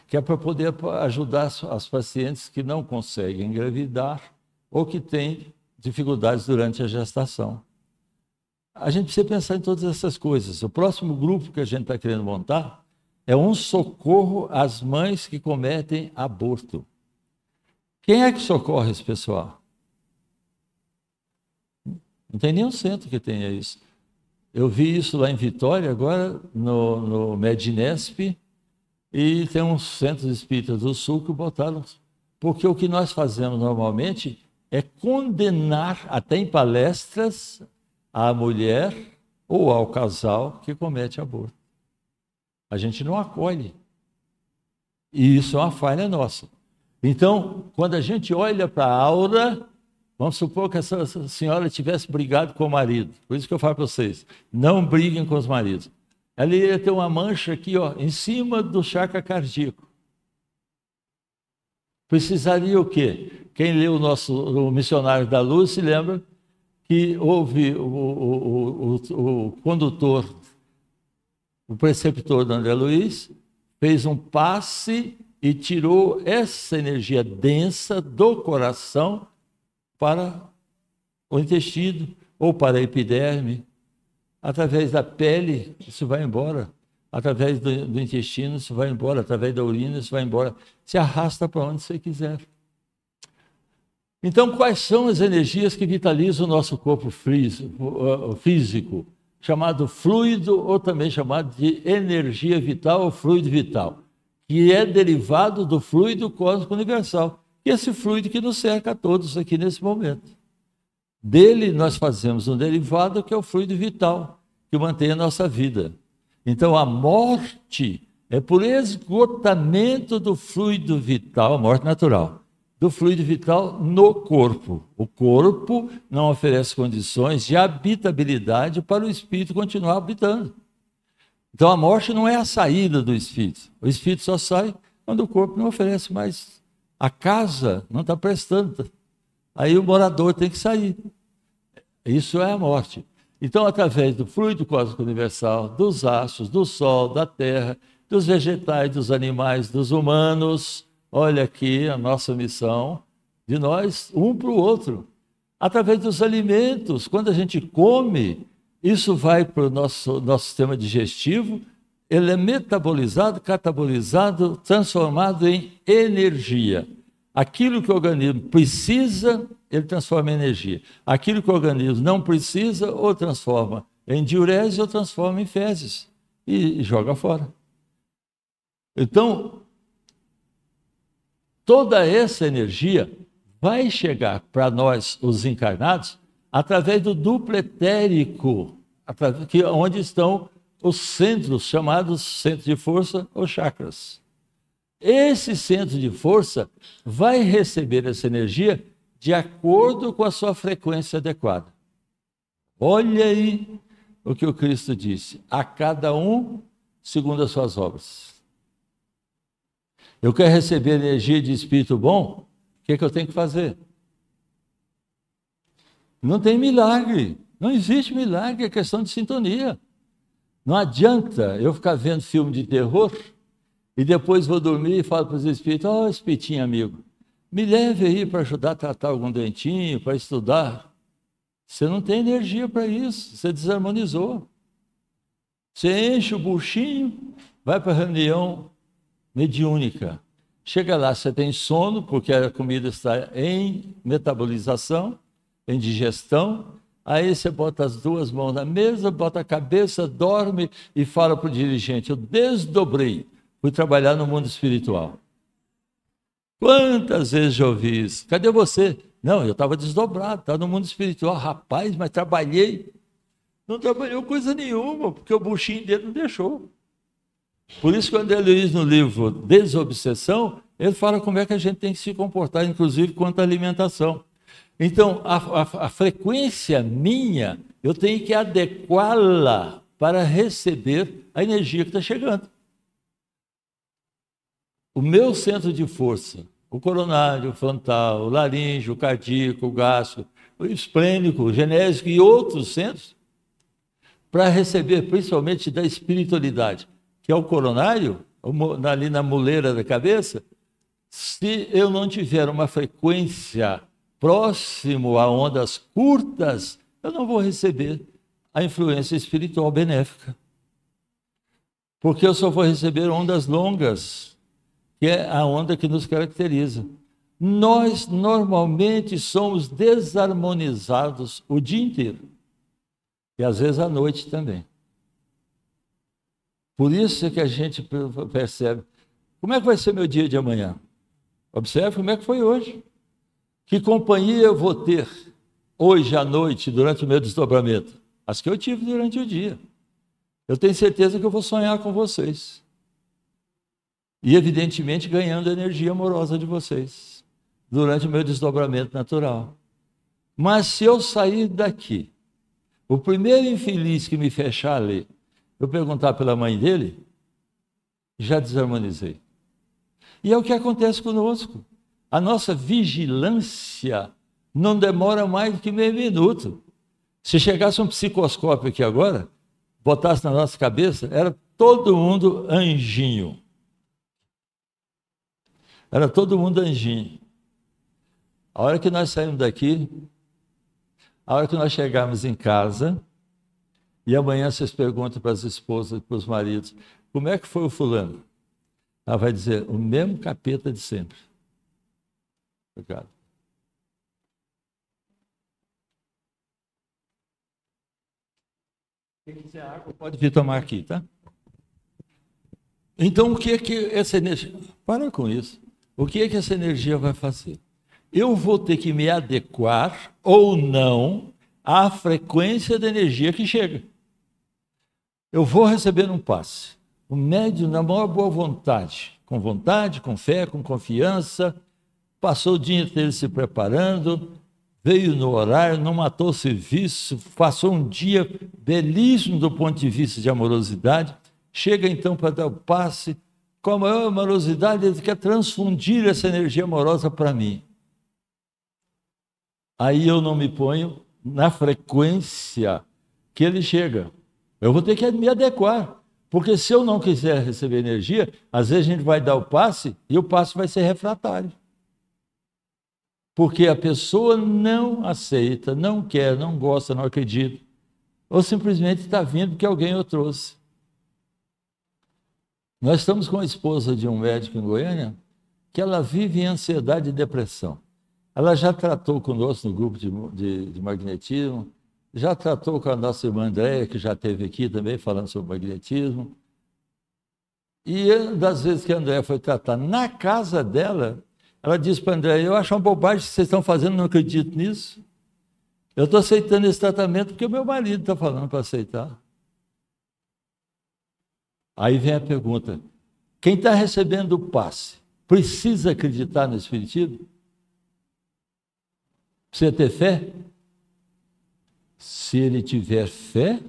que é para poder ajudar as pacientes que não conseguem engravidar ou que têm dificuldades durante a gestação. A gente precisa pensar em todas essas coisas. O próximo grupo que a gente está querendo montar é um socorro às mães que cometem aborto. Quem é que socorre esse pessoal? Não tem nenhum centro que tenha isso. Eu vi isso lá em Vitória, agora, no Medinesp, e tem uns centros espíritas do Sul que botaram. Porque o que nós fazemos normalmente é condenar, até em palestras, à mulher ou ao casal que comete aborto. A gente não acolhe. E isso é uma falha nossa. Então, quando a gente olha para a aura, vamos supor que essa senhora tivesse brigado com o marido. Por isso que eu falo para vocês, não briguem com os maridos. Ela ia ter uma mancha aqui, ó, em cima do chakra cardíaco. Precisaria o quê? Quem leu o Missionário da Luz se lembra que houve o condutor, o preceptor do André Luiz, fez um passe e tirou essa energia densa do coração para o intestino ou para a epiderme. Através da pele, isso vai embora. Através do intestino, isso vai embora. Através da urina, isso vai embora. Se arrasta para onde você quiser. Então, quais são as energias que vitalizam o nosso corpo físico, chamado fluido, ou também chamado de energia vital ou fluido vital, que é derivado do fluido cósmico universal, que é esse fluido que nos cerca a todos aqui nesse momento. Dele nós fazemos um derivado que é o fluido vital, que mantém a nossa vida. Então, a morte é por esgotamento do fluido vital, morte natural, do fluido vital no corpo. O corpo não oferece condições de habitabilidade para o espírito continuar habitando. Então a morte não é a saída do espírito. O espírito só sai quando o corpo não oferece mais. A casa não está prestando. Aí o morador tem que sair. Isso é a morte. Então, através do fluido cósmico universal, dos astros, do sol, da terra, dos vegetais, dos animais, dos humanos, olha aqui a nossa missão de nós, um para o outro. Através dos alimentos, quando a gente come, isso vai para o nosso sistema digestivo, ele é metabolizado, catabolizado, transformado em energia. Aquilo que o organismo precisa, ele transforma em energia. Aquilo que o organismo não precisa, ou transforma em diurese, ou transforma em fezes e joga fora. Então, toda essa energia vai chegar para nós, os encarnados, através do duplo etérico, onde estão os centros, chamados centros de força ou chakras. Esse centro de força vai receber essa energia de acordo com a sua frequência adequada. Olha aí o que o Cristo disse, a cada um segundo as suas obras. Eu quero receber energia de espírito bom, o que é que eu tenho que fazer? Não tem milagre, não existe milagre, é questão de sintonia. Não adianta eu ficar vendo filme de terror e depois vou dormir e falo para os espíritos, ó, espiritinho amigo, me leve aí para ajudar a tratar algum doentinho, para estudar. Você não tem energia para isso, você desarmonizou. Você enche o buchinho, vai para a reunião mediúnica. Chega lá, você tem sono, porque a comida está em metabolização, em digestão. Aí você bota as duas mãos na mesa, bota a cabeça, dorme e fala para o dirigente, eu desdobrei, fui trabalhar no mundo espiritual. Quantas vezes já ouvi isso? Cadê você? Não, eu estava desdobrado, estava no mundo espiritual. Rapaz, mas trabalhei. Não trabalhou coisa nenhuma, porque o buchinho dele não deixou. Por isso que o André Luiz, no livro Desobsessão, ele fala como é que a gente tem que se comportar, inclusive quanto à alimentação. Então, a frequência minha, eu tenho que adequá-la para receber a energia que está chegando. O meu centro de força, o coronário, o frontal, o laríngeo, o cardíaco, o gástrico, o esplênico, o genésico e outros centros, para receber principalmente da espiritualidade, que é o coronário, ali na muleira da cabeça. Se eu não tiver uma frequência próximo a ondas curtas, eu não vou receber a influência espiritual benéfica. Porque eu só vou receber ondas longas, que é a onda que nos caracteriza. Nós, normalmente, somos desarmonizados o dia inteiro. E, às vezes, à noite também. Por isso é que a gente percebe. Como é que vai ser meu dia de amanhã? Observe como é que foi hoje. Que companhia eu vou ter hoje à noite, durante o meu desdobramento? As que eu tive durante o dia. Eu tenho certeza que eu vou sonhar com vocês. E, evidentemente, ganhando a energia amorosa de vocês, durante o meu desdobramento natural. Mas se eu sair daqui, o primeiro infeliz que me fechar ali, eu perguntar pela mãe dele, já desarmonizei. E é o que acontece conosco. A nossa vigilância não demora mais do que meio minuto. Se chegasse um psicoscópio aqui agora, botasse na nossa cabeça, era todo mundo anjinho. Era todo mundo anjinho. A hora que nós saímos daqui, a hora que nós chegarmos em casa, e amanhã vocês perguntam para as esposas e para os maridos, como é que foi o fulano? Ela vai dizer, o mesmo capeta de sempre. Obrigado. Quem quiser água pode vir tomar aqui, tá? Então, o que é que essa energia... Para com isso. O que é que essa energia vai fazer? Eu vou ter que me adequar ou não à frequência da energia que chega. Eu vou receber um passe. O médium, na maior boa vontade, com fé, com confiança, passou o dia inteiro se preparando, veio no horário, não matou o serviço, passou um dia belíssimo do ponto de vista de amorosidade, chega então para dar o passe, com a maior amorosidade, ele quer transfundir essa energia amorosa para mim. Aí eu não me ponho na frequência que ele chega. Eu vou ter que me adequar, porque se eu não quiser receber energia, às vezes a gente vai dar o passe e o passe vai ser refratário. Porque a pessoa não aceita, não quer, não gosta, não acredita. Ou simplesmente está vindo porque alguém o trouxe. Nós estamos com a esposa de um médico em Goiânia que ela vive em ansiedade e depressão. Ela já tratou conosco no grupo de magnetismo, já tratou com a nossa irmã Andréia, que já esteve aqui também falando sobre magnetismo. E das vezes que a Andréia foi tratar na casa dela, ela disse para a Andréia, eu acho uma bobagem que vocês estão fazendo, não acredito nisso. Eu estou aceitando esse tratamento porque o meu marido está falando para aceitar. Aí vem a pergunta, quem está recebendo o passe precisa acreditar no espiritismo? Precisa ter fé? Se ele tiver fé,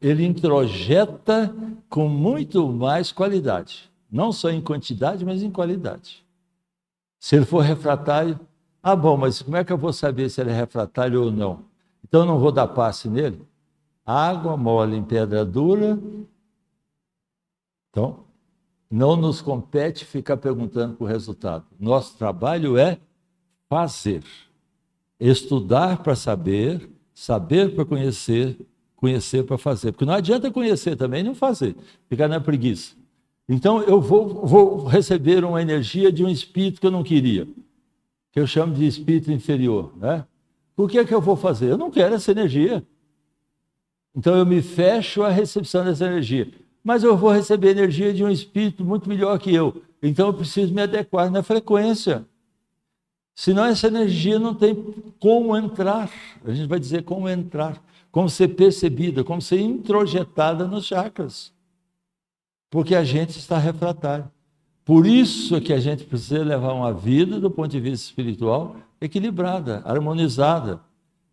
ele introjeta com muito mais qualidade. Não só em quantidade, mas em qualidade. Se ele for refratário, bom, mas como é que eu vou saber se ele é refratário ou não? Então eu não vou dar passe nele? Água mole em pedra dura. Então, não nos compete ficar perguntando por resultado. Nosso trabalho é fazer. Estudar para saber, saber para conhecer, conhecer para fazer. Porque não adianta conhecer também e não fazer, ficar na preguiça. Então, eu vou receber uma energia de um espírito que eu não queria, que eu chamo de espírito inferior, né? Por que eu vou fazer? Eu não quero essa energia. Então, eu me fecho à recepção dessa energia. Mas eu vou receber energia de um espírito muito melhor que eu. Então, eu preciso me adequar na frequência. Senão, essa energia não tem como entrar. A gente vai dizer como entrar, como ser percebida, como ser introjetada nos chakras. Porque a gente está refratário. Por isso é que a gente precisa levar uma vida, do ponto de vista espiritual, equilibrada, harmonizada.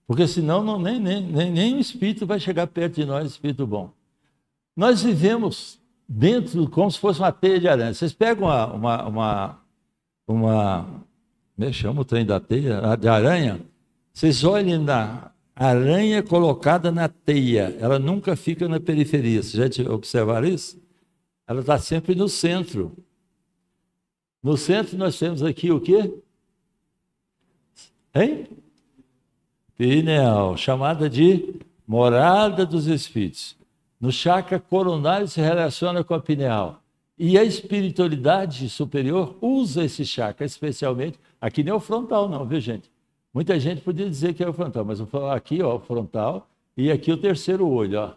Porque senão nem o espírito vai chegar perto de nós, espírito bom. Nós vivemos dentro, como se fosse uma teia de aranha. Vocês pegam como é que chama o trem da teia? De aranha. Vocês olhem na aranha colocada na teia. Ela nunca fica na periferia. Vocês já observaram isso? Ela está sempre no centro. No centro nós temos aqui o quê? Hein? Pineal, chamada de morada dos espíritos. No chakra coronário se relaciona com a pineal. E a espiritualidade superior usa esse chakra, especialmente. Aqui não é o frontal, não, viu, gente? Muita gente podia dizer que é o frontal, mas aqui, ó, o frontal, e aqui o terceiro olho, ó.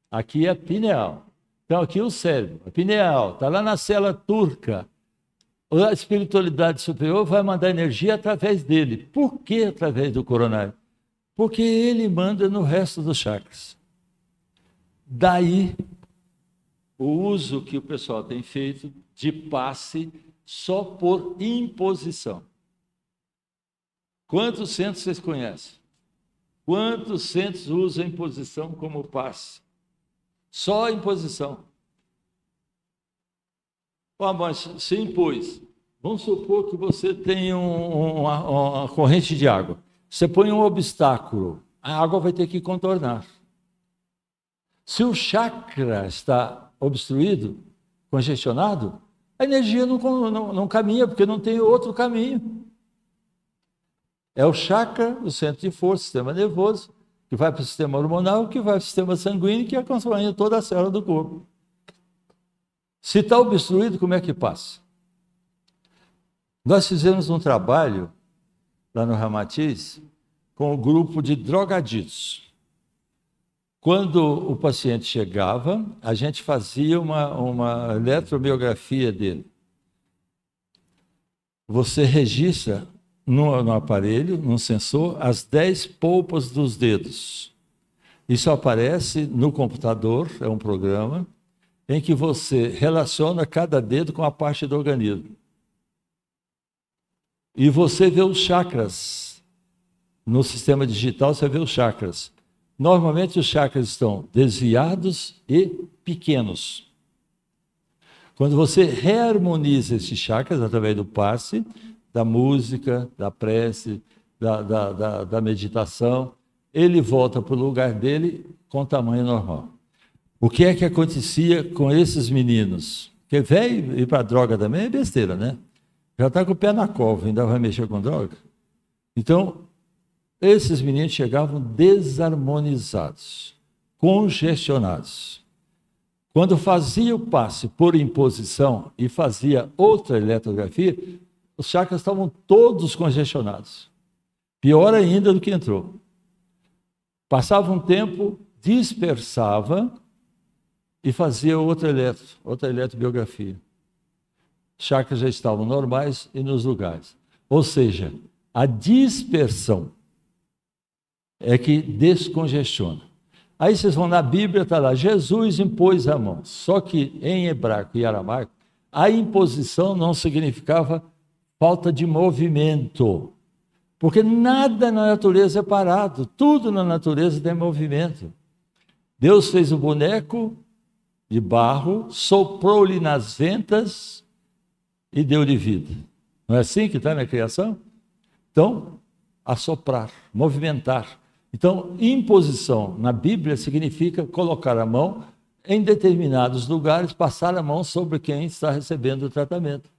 Aqui é a pineal. Então, aqui o cérebro, a pineal, está lá na célula turca. A espiritualidade superior vai mandar energia através dele. Por que através do coronário? Porque ele manda no resto dos chakras. Daí, o uso que o pessoal tem feito de passe só por imposição. Quantos centros vocês conhecem? Quantos centros usam a imposição como passe? Só a imposição. Mas se impôs. Vamos supor que você tem uma corrente de água. Você põe um obstáculo, a água vai ter que contornar. Se o chakra está obstruído, congestionado, a energia não caminha, porque não tem outro caminho. É o chakra, o centro de força, o sistema nervoso, que vai para o sistema hormonal, que vai para o sistema sanguíneo, que acompanha toda a célula do corpo. Se está obstruído, como é que passa? Nós fizemos um trabalho lá no Ramatiz com o grupo de drogaditos. Quando o paciente chegava, a gente fazia uma eletromiografia dele. Você registra no aparelho, num sensor, as 10 polpas dos dedos. Isso aparece no computador, é um programa, em que você relaciona cada dedo com a parte do organismo. E você vê os chakras. No sistema digital, você vê os chakras. Normalmente, os chakras estão desviados e pequenos. Quando você reharmoniza esses chakras através do passe, da música, da prece, da meditação, ele volta para o lugar dele com tamanho normal. O que é que acontecia com esses meninos? Porque velho ir para a droga também é besteira, né? Já está com o pé na cova, ainda vai mexer com droga. Então, esses meninos chegavam desarmonizados, congestionados. Quando fazia o passe por imposição e fazia outra eletrografia, os chakras estavam todos congestionados. Pior ainda do que entrou. Passava um tempo, dispersava e fazia outra eletrobiografia. Os chakras já estavam normais e nos lugares. Ou seja, a dispersão é que descongestiona. Aí vocês vão na Bíblia, está lá, Jesus impôs a mão. Só que em hebraico e aramaico, a imposição não significava falta de movimento. Porque nada na natureza é parado, tudo na natureza tem movimento. Deus fez o boneco de barro, soprou-lhe nas ventas e deu-lhe vida. Não é assim que está na criação? Então, assoprar, movimentar. Então, imposição na Bíblia significa colocar a mão em determinados lugares, passar a mão sobre quem está recebendo o tratamento.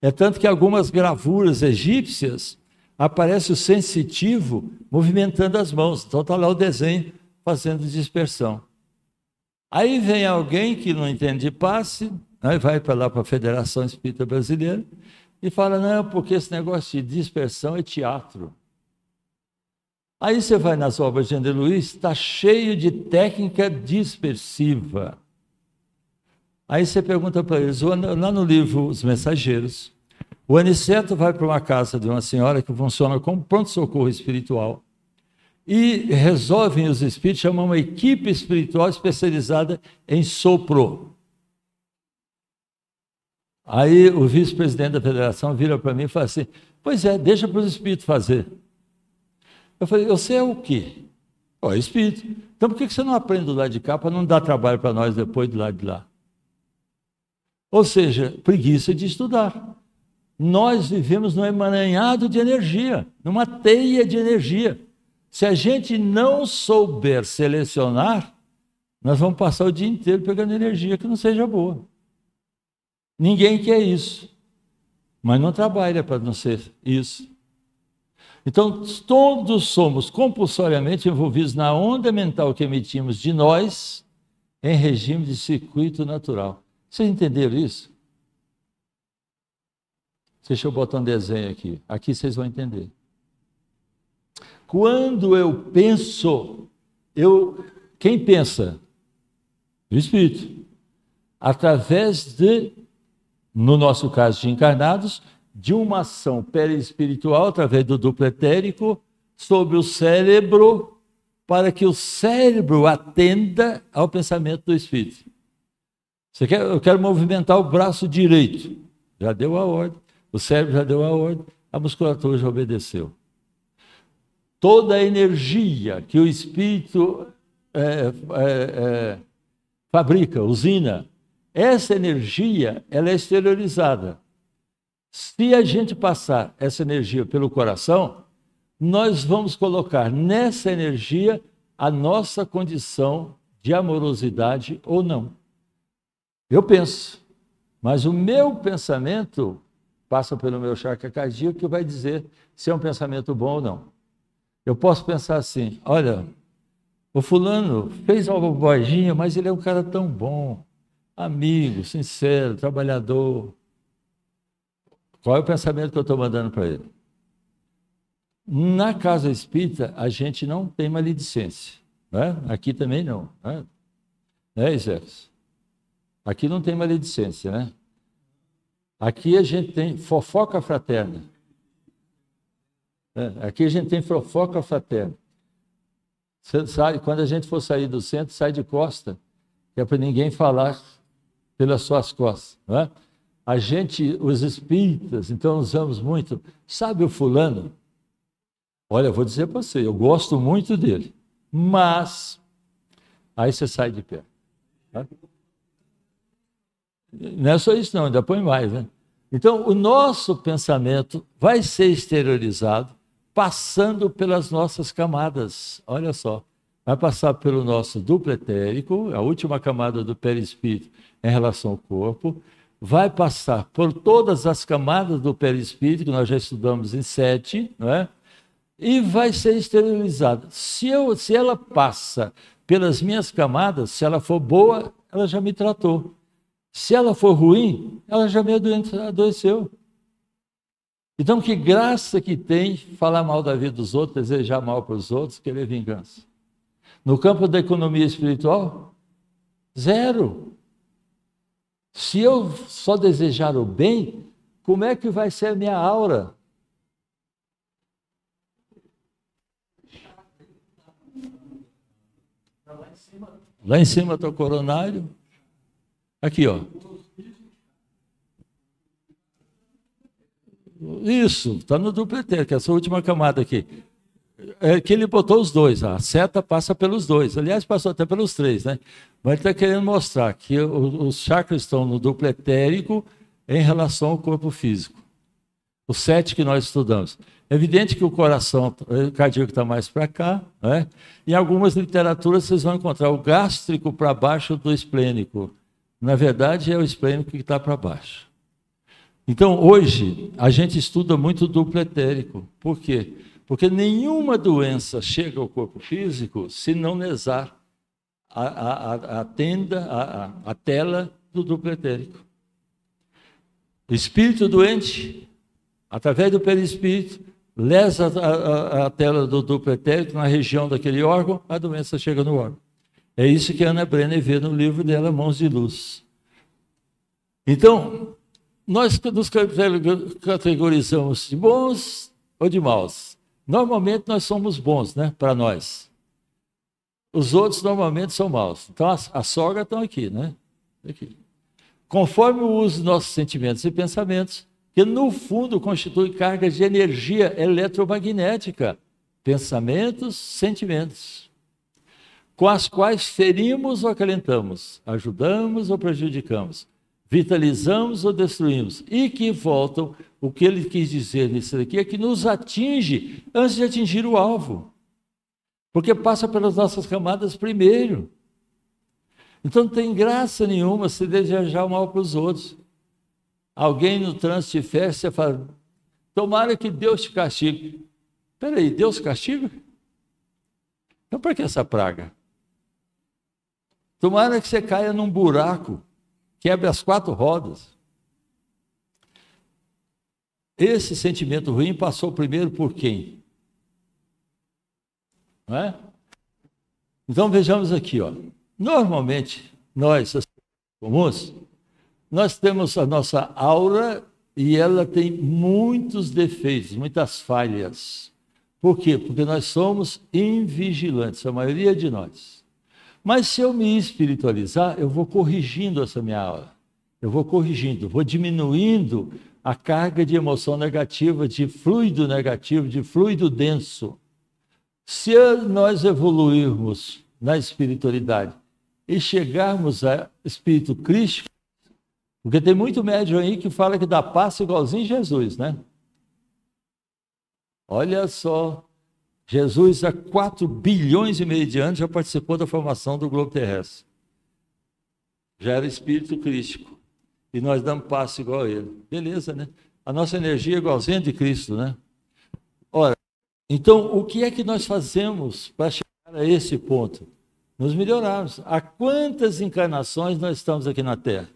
É tanto que algumas gravuras egípcias aparece o sensitivo movimentando as mãos. Então está lá o desenho fazendo dispersão. Aí vem alguém que não entende de passe, aí vai para lá para a Federação Espírita Brasileira e fala, não, porque esse negócio de dispersão é teatro. Aí você vai nas obras de André Luiz, está cheio de técnica dispersiva. Aí você pergunta para eles, lá no livro Os Mensageiros, o Aniceto vai para uma casa de uma senhora que funciona como pronto-socorro espiritual e resolvem os espíritos, chamam uma equipe espiritual especializada em sopro. Aí o vice-presidente da federação vira para mim e fala assim, pois é, deixa para os espíritos fazer. Eu falei, você é o quê? É espírito. Então por que você não aprende do lado de cá para não dar trabalho para nós depois do lado de lá? Ou seja, preguiça de estudar. Nós vivemos num emaranhado de energia, numa teia de energia. Se a gente não souber selecionar, nós vamos passar o dia inteiro pegando energia que não seja boa. Ninguém quer isso, mas não trabalha para não ser isso. Então, todos somos compulsoriamente envolvidos na onda mental que emitimos de nós em regime de circuito natural. Vocês entenderam isso? Deixa eu botar um desenho aqui. Aqui vocês vão entender. Quando eu penso, quem pensa? O Espírito. Através de, no nosso caso de encarnados, de uma ação perispiritual, através do duplo etérico, sobre o cérebro, para que o cérebro atenda ao pensamento do Espírito. Eu quero movimentar o braço direito. Já deu a ordem. O cérebro já deu a ordem. A musculatura já obedeceu. Toda a energia que o Espírito fabrica, usina, essa energia ela é exteriorizada. Se a gente passar essa energia pelo coração, nós vamos colocar nessa energia a nossa condição de amorosidade ou não. Eu penso, mas o meu pensamento passa pelo meu chakra cardíaco que vai dizer se é um pensamento bom ou não. Eu posso pensar assim, olha, o fulano fez uma bobaginha, mas ele é um cara tão bom, amigo, sincero, trabalhador. Qual é o pensamento que eu estou mandando para ele? Na casa espírita, a gente não tem maledicência. Né? Aqui também não. Né, Isés? Aqui não tem maledicência, né? Aqui a gente tem fofoca fraterna. Aqui a gente tem fofoca fraterna. Você sabe, quando a gente for sair do centro, sai de costa, que é para ninguém falar pelas suas costas. Não é? A gente, os espíritas, então usamos muito. Sabe o fulano? Olha, eu vou dizer para você, eu gosto muito dele, mas aí você sai de perto. Tá? Não é só isso não, ainda põe mais, né? Então, o nosso pensamento vai ser exteriorizado passando pelas nossas camadas. Olha só, vai passar pelo nosso duplo etérico, a última camada do perispírito em relação ao corpo, vai passar por todas as camadas do perispírito, que nós já estudamos em 7, não é? E vai ser exteriorizada. Se ela passa pelas minhas camadas, se ela for boa, ela já me tratou. Se ela for ruim, ela já me adoeceu. Então, que graça que tem falar mal da vida dos outros, desejar mal para os outros, querer vingança. No campo da economia espiritual, zero. Se eu só desejar o bem, como é que vai ser a minha aura? Lá em cima está o coronário. Aqui, ó. Isso, está no duplo etérico, essa última camada aqui. É que ele botou os dois, a seta passa pelos dois. Aliás, passou até pelos 3, né? Mas ele está querendo mostrar que os chakras estão no duplo etérico em relação ao corpo físico. Os 7 que nós estudamos. É evidente que o coração cardíaco está mais para cá, né? Em algumas literaturas vocês vão encontrar o gástrico para baixo do esplênico. Na verdade, é o esplênico que está para baixo. Então, hoje, a gente estuda muito o duplo etérico. Por quê? Porque nenhuma doença chega ao corpo físico se não lesar a tela do duplo etérico. O espírito doente, através do perispírito, lesa a tela do duplo etérico na região daquele órgão, a doença chega no órgão. É isso que a Ana Brenner vê no livro dela, Mãos de Luz. Então, nós nos categorizamos de bons ou de maus. Normalmente nós somos bons, né, para nós. Os outros normalmente são maus. Então, a sogra estão aqui, né? Aqui. Conforme o uso dos nossos sentimentos e pensamentos, que no fundo constitui cargas de energia eletromagnética, pensamentos, sentimentos, com as quais ferimos ou acalentamos, ajudamos ou prejudicamos, vitalizamos ou destruímos, e que voltam, o que ele quis dizer nisso daqui é que nos atinge antes de atingir o alvo, porque passa pelas nossas camadas primeiro. Então não tem graça nenhuma se desejar o mal para os outros. Alguém no trânsito te fecha, você fala, tomara que Deus te castigue. Espera aí, Deus castiga? Então para que essa praga? Tomara que você caia num buraco, quebre as 4 rodas. Esse sentimento ruim passou primeiro por quem? Não é? Então vejamos aqui, ó. Normalmente, nós, as pessoas comuns, nós temos a nossa aura e ela tem muitos defeitos, muitas falhas. Por quê? Porque nós somos invigilantes, a maioria de nós. Mas se eu me espiritualizar, eu vou corrigindo essa minha aura. Eu vou corrigindo, vou diminuindo a carga de emoção negativa, de fluido negativo, de fluido denso. Se nós evoluirmos na espiritualidade e chegarmos a espírito crístico, porque tem muito médium aí que fala que dá passo igualzinho Jesus, né? Olha só, Jesus há 4 bilhões e meio de anos já participou da formação do globo terrestre. Já era espírito crístico. E nós damos passo igual a ele. Beleza, né? A nossa energia é igualzinha de Cristo, né? Ora, então, o que é que nós fazemos para chegar a esse ponto? Nos melhorarmos. Há quantas encarnações nós estamos aqui na Terra?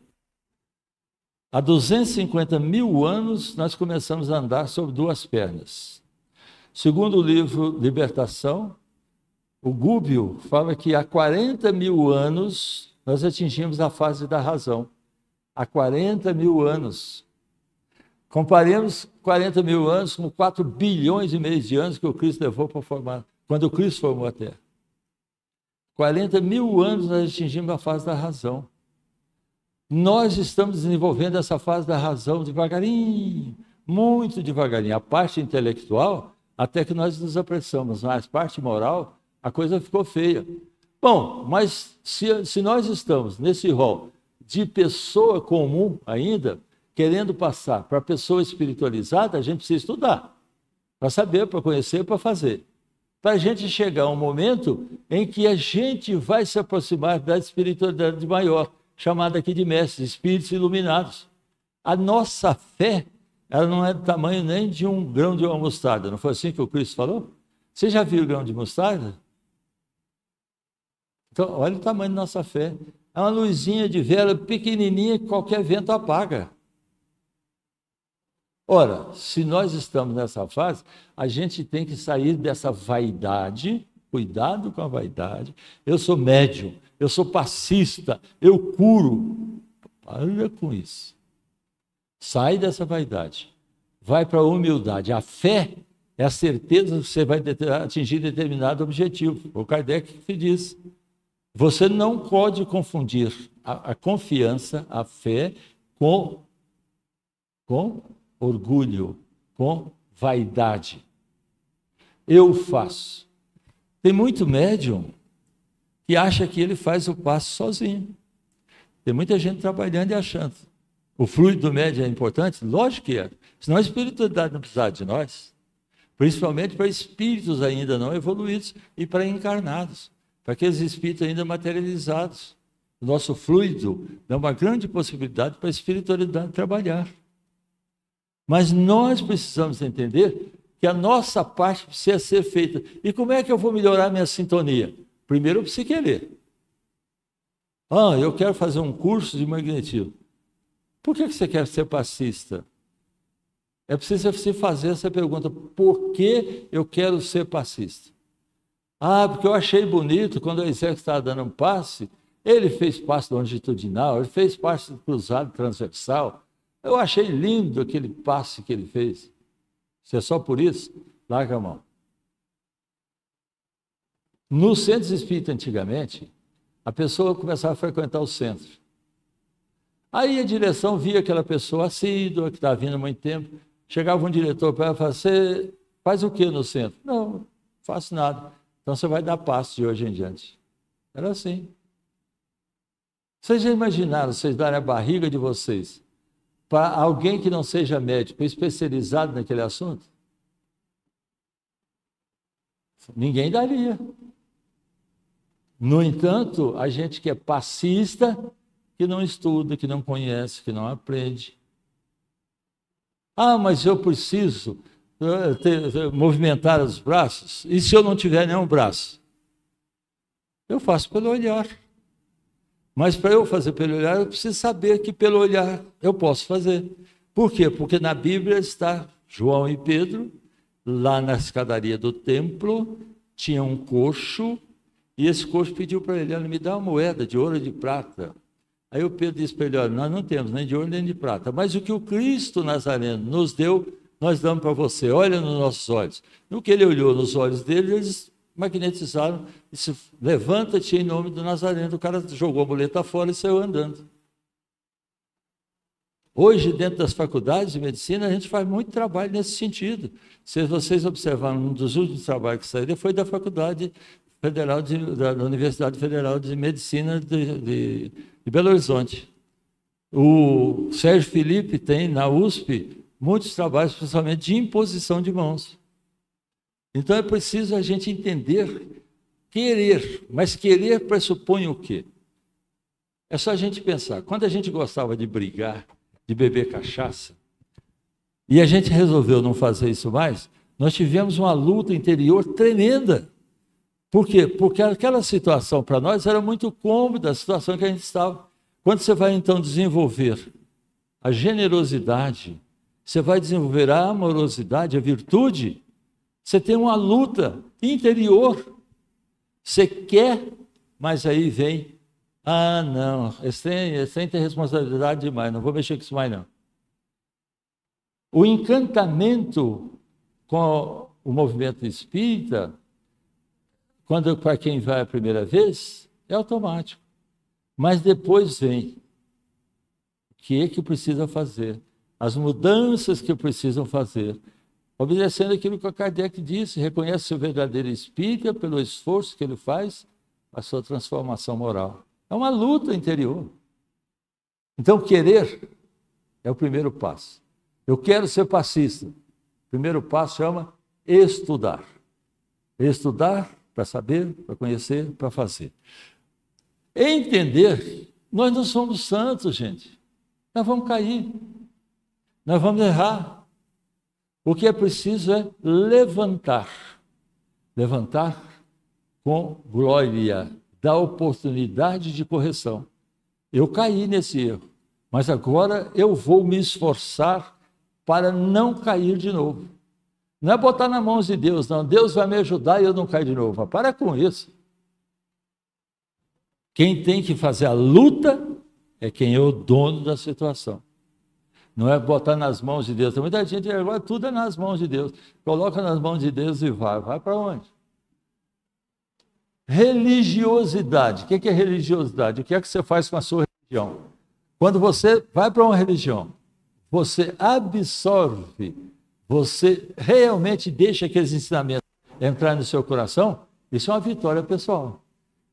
Há 250 mil anos nós começamos a andar sobre 2 pernas. Segundo o livro Libertação, o Gúbio fala que há 40 mil anos nós atingimos a fase da razão. Há 40 mil anos. Comparemos 40 mil anos com 4 bilhões e meio de anos que o Cristo levou para formar, quando o Cristo formou a Terra. 40 mil anos nós atingimos a fase da razão. Nós estamos desenvolvendo essa fase da razão devagarinho, muito devagarinho. A parte intelectual, até que nós nos apressamos, mas a parte moral, a coisa ficou feia. Bom, mas se nós estamos nesse rol de pessoa comum ainda, querendo passar para pessoa espiritualizada, a gente precisa estudar, para saber, para conhecer, para fazer. Para a gente chegar a um momento em que a gente vai se aproximar da espiritualidade maior, chamada aqui de mestres, espíritos iluminados. A nossa fé, ela não é do tamanho nem de um grão de uma mostarda. Não foi assim que o Cristo falou? Você já viu o grão de mostarda? Então, olha o tamanho da nossa fé. É uma luzinha de vela pequenininha que qualquer vento apaga. Ora, se nós estamos nessa fase, a gente tem que sair dessa vaidade, cuidado com a vaidade. Eu sou médium, eu sou passista, eu curo. Para com isso. Sai dessa vaidade. Vai para a humildade. A fé é a certeza que você vai atingir determinado objetivo. O Kardec que diz. Você não pode confundir a confiança, a fé, com orgulho, com vaidade. Eu faço. Tem muito médium que acha que ele faz o passo sozinho. Tem muita gente trabalhando e achando. O fluido do médium é importante? Lógico que é. Senão a espiritualidade não precisava de nós. Principalmente para espíritos ainda não evoluídos e para encarnados. Para aqueles espíritos ainda materializados. O nosso fluido dá uma grande possibilidade para a espiritualidade trabalhar. Mas nós precisamos entender que a nossa parte precisa ser feita. E como é que eu vou melhorar minha sintonia? Primeiro eu preciso querer. Eu quero fazer um curso de magnetismo. Por que você quer ser passista? É preciso você fazer essa pergunta. Por que eu quero ser passista? Porque eu achei bonito quando o exército estava dando um passe, ele fez passe longitudinal, ele fez passe cruzado transversal. Eu achei lindo aquele passe que ele fez. Se é só por isso, larga a mão. Nos centros espíritas, antigamente, a pessoa começava a frequentar o centro. Aí a direção via aquela pessoa assídua, que estava vindo há muito tempo. Chegava um diretor para ela e falava, você faz o que no centro? Não faço nada. Então você vai dar passo de hoje em diante. Era assim. Vocês já imaginaram vocês darem a barriga de vocês para alguém que não seja médico, especializado naquele assunto? Ninguém daria. No entanto, a gente que é passista, que não estuda, que não conhece, que não aprende. Mas eu preciso movimentar os braços, e se eu não tiver nenhum braço? Eu faço pelo olhar. Mas para eu fazer pelo olhar, eu preciso saber que pelo olhar eu posso fazer. Por quê? Porque na Bíblia está João e Pedro, lá na escadaria do templo, tinha um coxo, e esse coxo pediu para ele: me dá uma moeda de ouro e de prata. Aí o Pedro disse para ele: olha, nós não temos nem de ouro nem de prata, mas o que o Cristo Nazareno nos deu, nós damos para você, olha nos nossos olhos. No que ele olhou nos olhos dele, eles magnetizaram, disse: levanta-te em nome do Nazareno. O cara jogou a muleta fora e saiu andando. Hoje, dentro das faculdades de medicina, a gente faz muito trabalho nesse sentido. Se vocês observaram, um dos últimos trabalhos que saíram foi da Faculdade Federal, da Universidade Federal de Medicina de Belo Horizonte. O Sérgio Felipe tem, na USP, muitos trabalhos, principalmente de imposição de mãos. Então, é preciso a gente entender, querer, mas querer pressupõe o quê? É só a gente pensar. Quando a gente gostava de brigar, de beber cachaça, e a gente resolveu não fazer isso mais, nós tivemos uma luta interior tremenda. Por quê? Porque aquela situação para nós era muito cômoda, a situação que a gente estava. Quando você vai então desenvolver a generosidade, você vai desenvolver a amorosidade, a virtude, você tem uma luta interior. Você quer, mas aí vem: ah, não, esse tem responsabilidade demais, não vou mexer com isso mais, não. O encantamento com o movimento espírita, quando para quem vai a primeira vez, é automático. Mas depois vem o que é que precisa fazer, as mudanças que precisam fazer, obedecendo aquilo que o Kardec disse: reconhece o verdadeiro espírita pelo esforço que ele faz, a sua transformação moral. É uma luta interior. Então, querer é o primeiro passo. Eu quero ser passista. O primeiro passo chama estudar. Estudar para saber, para conhecer, para fazer. Entender, nós não somos santos, gente. Nós vamos cair. Nós vamos errar. O que é preciso é levantar. Levantar com glória, da oportunidade de correção. Eu caí nesse erro, mas agora eu vou me esforçar para não cair de novo. Não é botar nas mãos de Deus, não. Deus vai me ajudar e eu não caio de novo. Para com isso. Quem tem que fazer a luta é quem é o dono da situação. Não é botar nas mãos de Deus. Tem muita gente que agora tudo é nas mãos de Deus. Coloca nas mãos de Deus e vai. Vai para onde? Religiosidade. O que é religiosidade? O que é que você faz com a sua religião? Quando você vai para uma religião, você absorve, você realmente deixa aqueles ensinamentos entrar no seu coração, isso é uma vitória pessoal.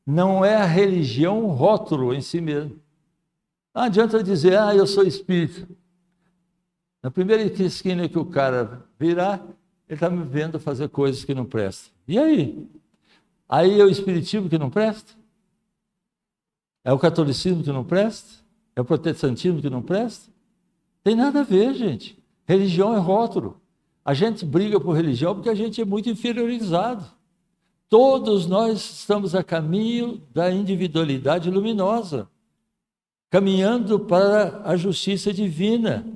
Não é a religião um rótulo em si mesmo. Não adianta dizer: ah, eu sou espírita. Na primeira esquina que o cara virar, ele está me vendo fazer coisas que não prestam. E aí? Aí é o espiritismo que não presta? É o catolicismo que não presta? É o protestantismo que não presta? Tem nada a ver, gente. Religião é rótulo. A gente briga por religião porque a gente é muito inferiorizado. Todos nós estamos a caminho da individualidade luminosa, caminhando para a justiça divina,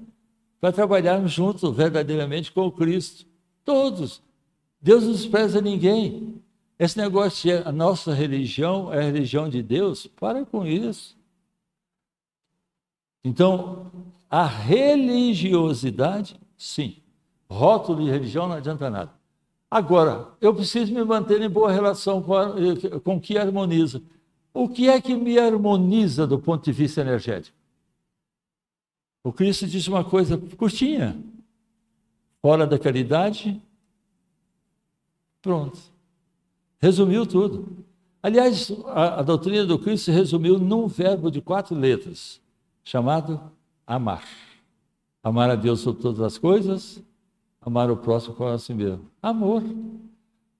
para trabalharmos juntos verdadeiramente com o Cristo. Todos. Deus não despreza ninguém. Esse negócio de a nossa religião é a religião de Deus, para com isso. Então, a religiosidade, sim. Rótulo de religião não adianta nada. Agora, eu preciso me manter em boa relação com o que harmoniza. O que é que me harmoniza do ponto de vista energético? O Cristo disse uma coisa curtinha. Fora da caridade, pronto. Resumiu tudo. Aliás, a doutrina do Cristo se resumiu num verbo de 4 letras, chamado amar. Amar a Deus sobre todas as coisas, amar o próximo como a si mesmo. Amor.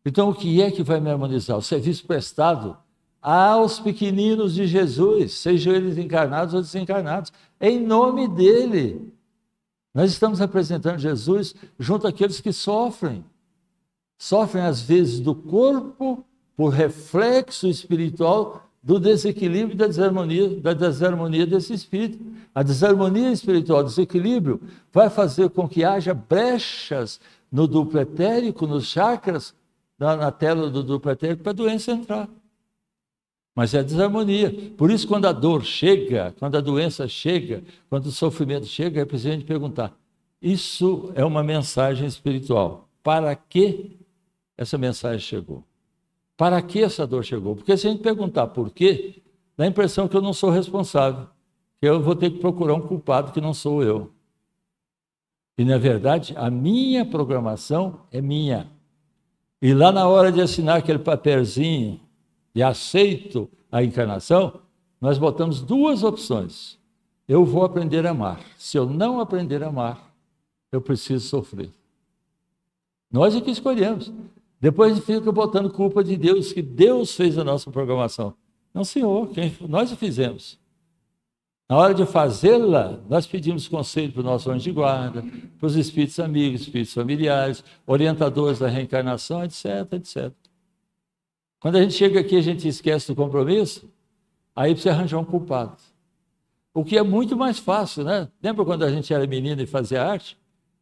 Então, o que é que vai me harmonizar? O serviço prestado aos pequeninos de Jesus, sejam eles encarnados ou desencarnados, em nome dele. Nós estamos apresentando Jesus junto àqueles que sofrem. Sofrem, às vezes, do corpo, por reflexo espiritual do desequilíbrio da desarmonia desse espírito. A desarmonia espiritual, o desequilíbrio, vai fazer com que haja brechas no duplo etérico, nos chakras, na tela do duplo etérico, para a doença entrar. Mas é desarmonia. Por isso, quando a dor chega, quando a doença chega, quando o sofrimento chega, é preciso a gente perguntar: isso é uma mensagem espiritual? Para que essa mensagem chegou? Para que essa dor chegou? Porque se a gente perguntar por quê, dá a impressão que eu não sou responsável, que eu vou ter que procurar um culpado que não sou eu. E, na verdade, a minha programação é minha. E lá na hora de assinar aquele papelzinho e aceito a encarnação, nós botamos duas opções. Eu vou aprender a amar. Se eu não aprender a amar, eu preciso sofrer. Nós é que escolhemos. Depois a gente fica botando culpa de Deus, que Deus fez a nossa programação. Não, Senhor, nós a fizemos. Na hora de fazê-la, nós pedimos conselho para o nosso anjo de guarda, para os espíritos amigos, espíritos familiares, orientadores da reencarnação, etc, etc. Quando a gente chega aqui, a gente esquece do compromisso, aí precisa arranjar um culpado. O que é muito mais fácil, né? Lembra quando a gente era menino e fazia arte?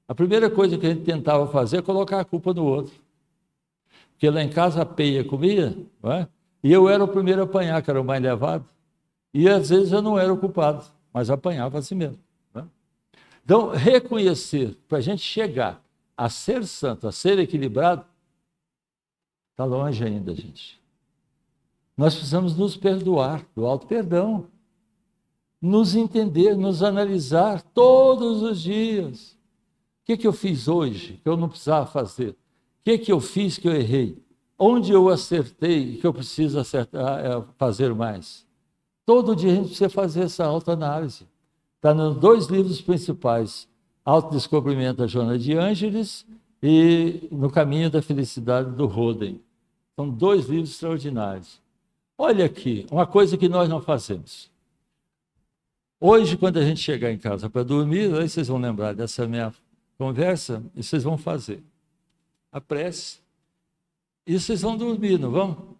A primeira coisa que a gente tentava fazer é colocar a culpa no outro. Porque lá em casa a peia comia, não é? E eu era o primeiro a apanhar, que era o mais levado. E às vezes eu não era o culpado, mas apanhava assim mesmo. Não é? Então, reconhecer, para a gente chegar a ser santo, a ser equilibrado, está longe ainda, gente. Nós precisamos nos perdoar, do auto-perdão. Nos entender, nos analisar todos os dias. O que eu fiz hoje que eu não precisava fazer? O que eu fiz que eu errei? Onde eu acertei que eu preciso fazer mais? Todo dia a gente precisa fazer essa autoanálise. Está nos 2 livros principais, Autodescobrimento da Joana de Ângeles e No Caminho da Felicidade, do Roden. São 2 livros extraordinários. Olha aqui, uma coisa que nós não fazemos. Hoje, quando a gente chegar em casa para dormir, aí vocês vão lembrar dessa minha conversa e vocês vão fazer a prece. E vocês vão dormir, não vão?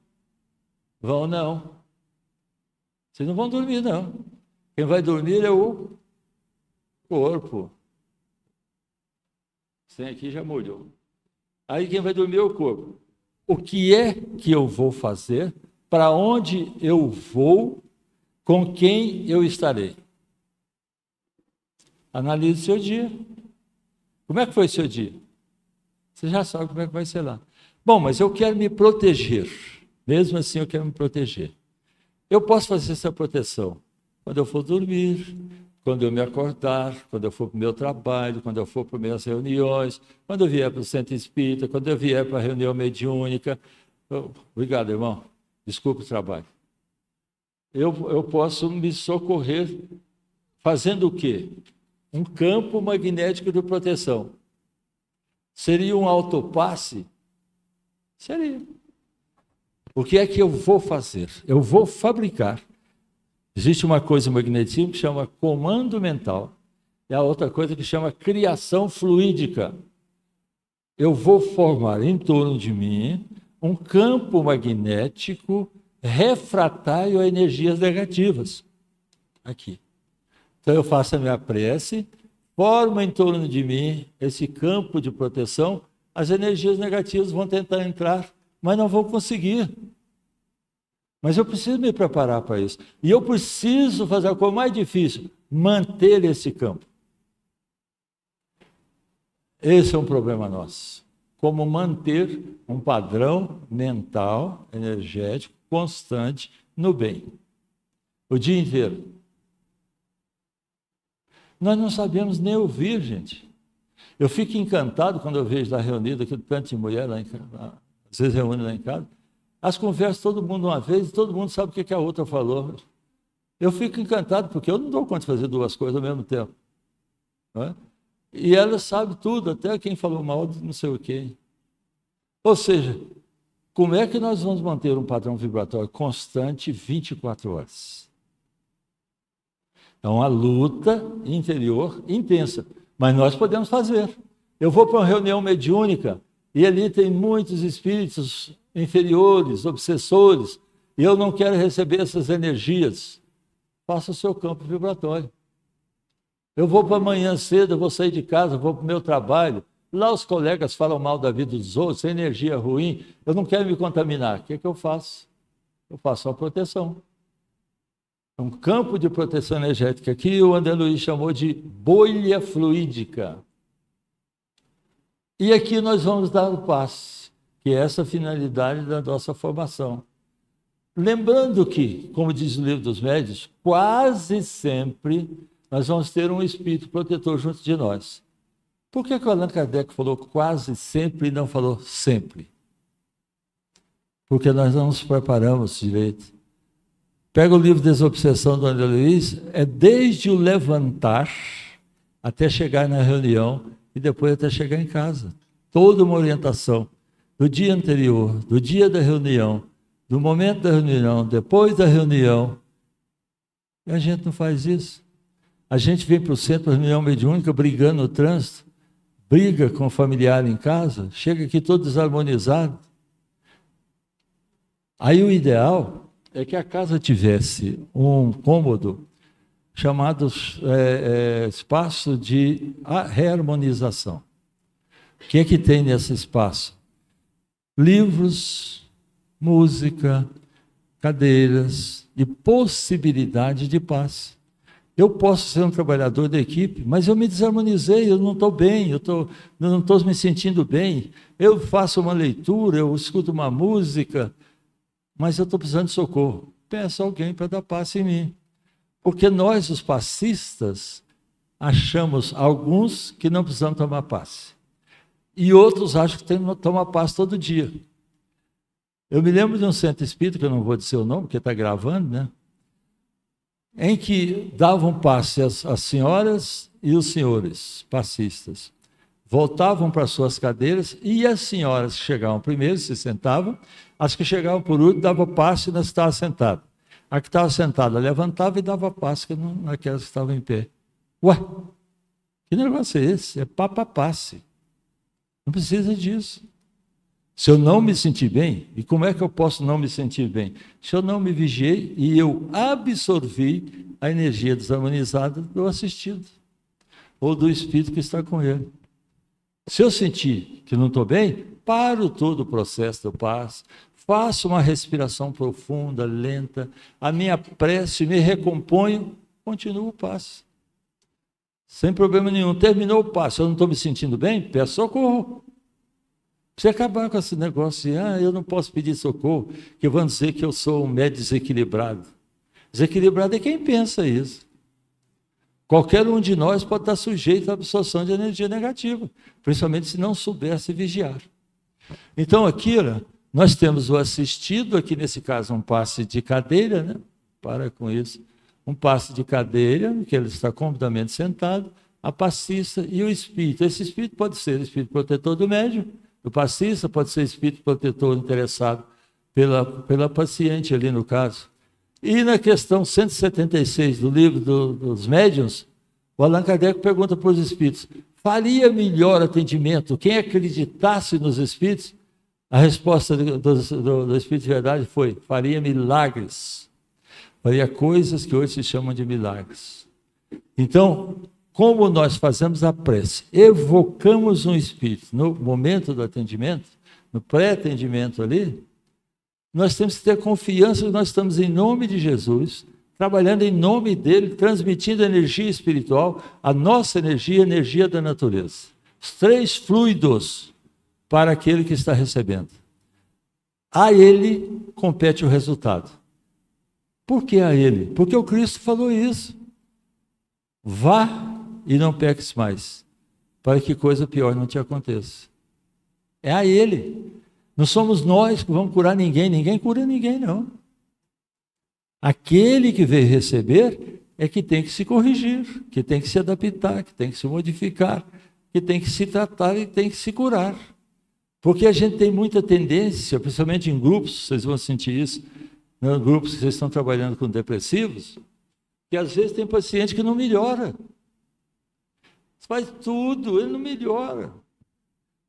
Vão não. Vocês não vão dormir, não. Quem vai dormir é o corpo. Esse aqui já molhou. Aí quem vai dormir é o corpo. O que é que eu vou fazer? Para onde eu vou? Com quem eu estarei? Analise o seu dia. Como é que foi o seu dia? Você já sabe como é que vai ser lá. Bom, mas eu quero me proteger. Mesmo assim, eu quero me proteger. Eu posso fazer essa proteção quando eu for dormir, quando eu me acordar, quando eu for para o meu trabalho, quando eu for para minhas reuniões, quando eu vier para o centro espírita, quando eu vier para a reunião mediúnica. Obrigado, irmão. Desculpe o trabalho. Eu posso me socorrer fazendo o quê? Um campo magnético de proteção. Seria um autopasse? Seria. O que é que eu vou fazer? Eu vou fabricar. Existe uma coisa no magnetismo que chama comando mental, e a outra coisa que chama criação fluídica. Eu vou formar em torno de mim um campo magnético refratário a energias negativas. Aqui. Então eu faço a minha prece, formo em torno de mim esse campo de proteção, as energias negativas vão tentar entrar, mas não vão conseguir. Mas eu preciso me preparar para isso. E eu preciso fazer a coisa mais difícil, manter esse campo. Esse é um problema nosso. Como manter um padrão mental, energético, constante, no bem. O dia inteiro. Nós não sabemos nem ouvir, gente. Eu fico encantado quando eu vejo lá reunido aquele tanto de mulher lá em casa, às vezes reúne lá em casa. As conversas todo mundo uma vez e todo mundo sabe o que a outra falou. Eu fico encantado porque eu não dou conta de fazer 2 coisas ao mesmo tempo. Não é? E ela sabe tudo, até quem falou mal de não sei o quê. Ou seja, como é que nós vamos manter um padrão vibratório constante 24 horas? É uma luta interior intensa. Mas nós podemos fazer. Eu vou para uma reunião mediúnica e ali tem muitos espíritos inferiores, obsessores, e eu não quero receber essas energias. Faça o seu campo vibratório. Eu vou para amanhã cedo, eu vou sair de casa, vou para o meu trabalho. Lá os colegas falam mal da vida dos outros, energia ruim. Eu não quero me contaminar. O que é que eu faço? Eu faço uma proteção. Um campo de proteção energética que o André Luiz chamou de bolha fluídica. E aqui nós vamos dar o passe, que é essa a finalidade da nossa formação. Lembrando que, como diz o livro dos médiuns, quase sempre nós vamos ter um espírito protetor junto de nós. Por que o Allan Kardec falou quase sempre e não falou sempre? Porque nós não nos preparamos direito. Pega o livro Desobsessão do André Luiz, é desde o levantar até chegar na reunião e depois até chegar em casa. Toda uma orientação do dia anterior, do dia da reunião, do momento da reunião, depois da reunião. E a gente não faz isso. A gente vem para o centro da reunião mediúnica brigando no trânsito, briga com o familiar em casa, chega aqui todo desarmonizado. Aí o ideal é que a casa tivesse um cômodo chamado espaço de reharmonização. O que é que tem nesse espaço? Livros, música, cadeiras e possibilidade de paz. Eu posso ser um trabalhador da equipe, mas eu me desarmonizei, eu não estou bem, eu não estou me sentindo bem. Eu faço uma leitura, eu escuto uma música, mas eu estou precisando de socorro. Peço alguém para dar passe em mim. Porque nós, os passistas, achamos alguns que não precisam tomar passe. E outros acham que tem que tomar passe todo dia. Eu me lembro de um centro espírita, que eu não vou dizer o nome, porque está gravando, né? Em que davam passe as senhoras e os senhores passistas. Voltavam para suas cadeiras e as senhoras que chegavam primeiro se sentavam, as que chegavam por último davam passe nas que estavam sentadas. A que estava sentada levantava e dava passe naquelas que estavam em pé. Ué, que negócio é esse? É passe. Não precisa disso. Se eu não me sentir bem, e como é que eu posso não me sentir bem? Se eu não me vigiei e eu absorvi a energia desarmonizada do assistido, ou do espírito que está com ele. Se eu sentir que não estou bem, paro todo o processo do passe, faço uma respiração profunda, lenta, a minha prece, me recomponho, continuo o passe. Sem problema nenhum. Terminou o passe, eu não estou me sentindo bem, peço socorro. Você acabar com esse negócio de, eu não posso pedir socorro, que vão dizer que eu sou um médium desequilibrado. Desequilibrado é quem pensa isso. Qualquer um de nós pode estar sujeito à absorção de energia negativa, principalmente se não souber se vigiar. Então, aqui, nós temos o assistido, aqui nesse caso um passe de cadeira, né? Para com isso. Um passe de cadeira, que ele está completamente sentado, a passista e o espírito. Esse espírito pode ser o espírito protetor do médium, o passista pode ser espírito protetor interessado pela paciente ali no caso. E na questão 176 do livro dos médiuns, o Allan Kardec pergunta para os espíritos, faria melhor atendimento quem acreditasse nos espíritos? A resposta do Espírito de Verdade foi, faria milagres, faria coisas que hoje se chamam de milagres. Então, como nós fazemos a prece, evocamos um espírito no momento do atendimento, no pré-atendimento ali, nós temos que ter confiança que nós estamos em nome de Jesus, trabalhando em nome dele, transmitindo energia espiritual, a nossa energia, a energia da natureza. Os três fluidos para aquele que está recebendo. A ele compete o resultado. Por que a ele? Porque o Cristo falou isso. Vá e não peques mais, para que coisa pior não te aconteça. É a ele. Não somos nós que vamos curar ninguém, ninguém cura ninguém, não. Aquele que veio receber é que tem que se corrigir, que tem que se adaptar, que tem que se modificar, que tem que se tratar e tem que se curar. Porque a gente tem muita tendência, principalmente em grupos, vocês vão sentir isso, em grupos que vocês estão trabalhando com depressivos, que às vezes tem paciente que não melhora. faz tudo, ele não melhora.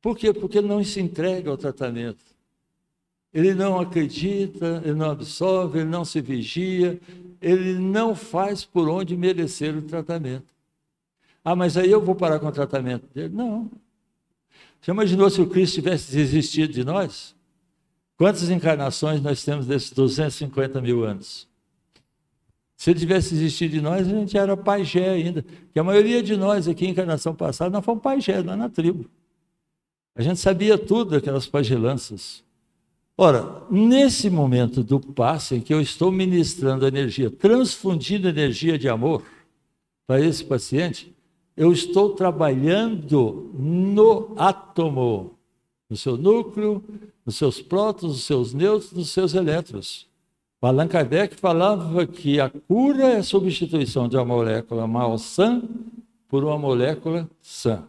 Por quê? Porque ele não se entrega ao tratamento. Ele não acredita, ele não absorve, ele não se vigia, ele não faz por onde merecer o tratamento. Ah, mas aí eu vou parar com o tratamento dele? Não. Você imaginou se o Cristo tivesse desistido de nós? Quantas encarnações nós temos desses 250 mil anos? Se ele tivesse desistido de nós, a gente era pajé ainda. Porque a maioria de nós aqui, em encarnação passada, nós fomos pajé, lá na tribo. A gente sabia tudo daquelas pagelanças. Ora, nesse momento do passe em que eu estou ministrando energia, transfundindo energia de amor para esse paciente, eu estou trabalhando no átomo, no seu núcleo, nos seus prótons, nos seus nêutrons, nos seus elétrons. O Allan Kardec falava que a cura é a substituição de uma molécula mal-sã por uma molécula sã.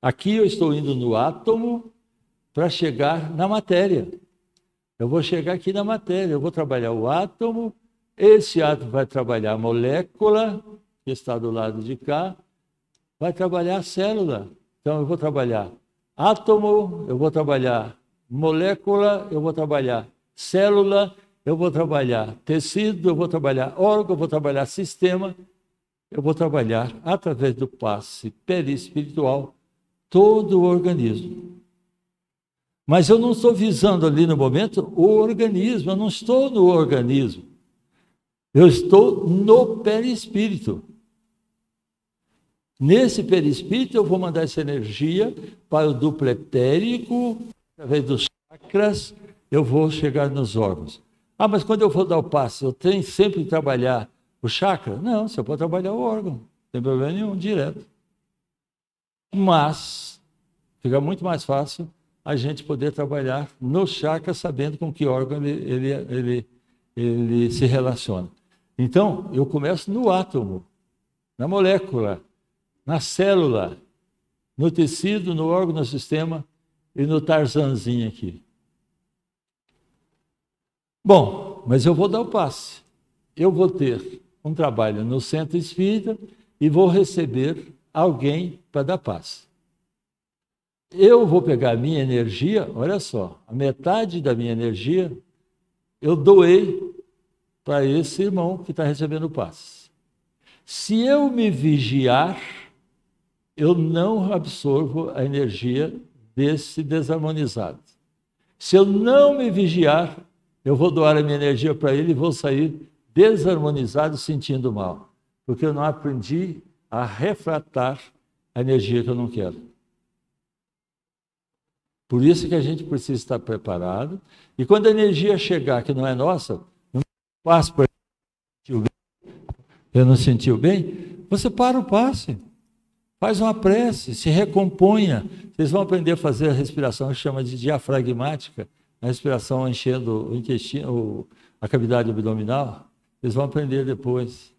Aqui eu estou indo no átomo para chegar na matéria. Eu vou chegar aqui na matéria, eu vou trabalhar o átomo, esse átomo vai trabalhar a molécula, que está do lado de cá, vai trabalhar a célula. Então eu vou trabalhar átomo, eu vou trabalhar molécula, eu vou trabalhar célula, eu vou trabalhar tecido, eu vou trabalhar órgão, eu vou trabalhar sistema, eu vou trabalhar, através do passe perispiritual, todo o organismo. Mas eu não estou visando ali no momento o organismo, eu não estou no organismo. Eu estou no perispírito. Nesse perispírito eu vou mandar essa energia para o duplo etérico, através dos chakras, eu vou chegar nos órgãos. Ah, mas quando eu vou dar o passe, eu tenho sempre que trabalhar o chakra? Não, você pode trabalhar o órgão, não tem problema nenhum, direto. Mas fica muito mais fácil a gente poder trabalhar no chakra, sabendo com que órgão ele se relaciona. Então, eu começo no átomo, na molécula, na célula, no tecido, no órgão, no sistema e no Tarzanzinho aqui. Bom, mas eu vou dar o passe. Eu vou ter um trabalho no centro espírita e vou receber alguém para dar passe. Eu vou pegar a minha energia, olha só, a metade da minha energia eu doei para esse irmão que está recebendo o passe. Se eu me vigiar, eu não absorvo a energia desse desarmonizado. Se eu não me vigiar, eu vou doar a minha energia para ele e vou sair desarmonizado, sentindo mal. Porque eu não aprendi a refratar a energia que eu não quero. Por isso que a gente precisa estar preparado. E quando a energia chegar, que não é nossa, não passe para eu não sentiu bem, você para o passe. Faz uma prece, se recomponha. Vocês vão aprender a fazer a respiração que chama de diafragmática, a respiração enchendo o intestino, a cavidade abdominal. Vocês vão aprender depois.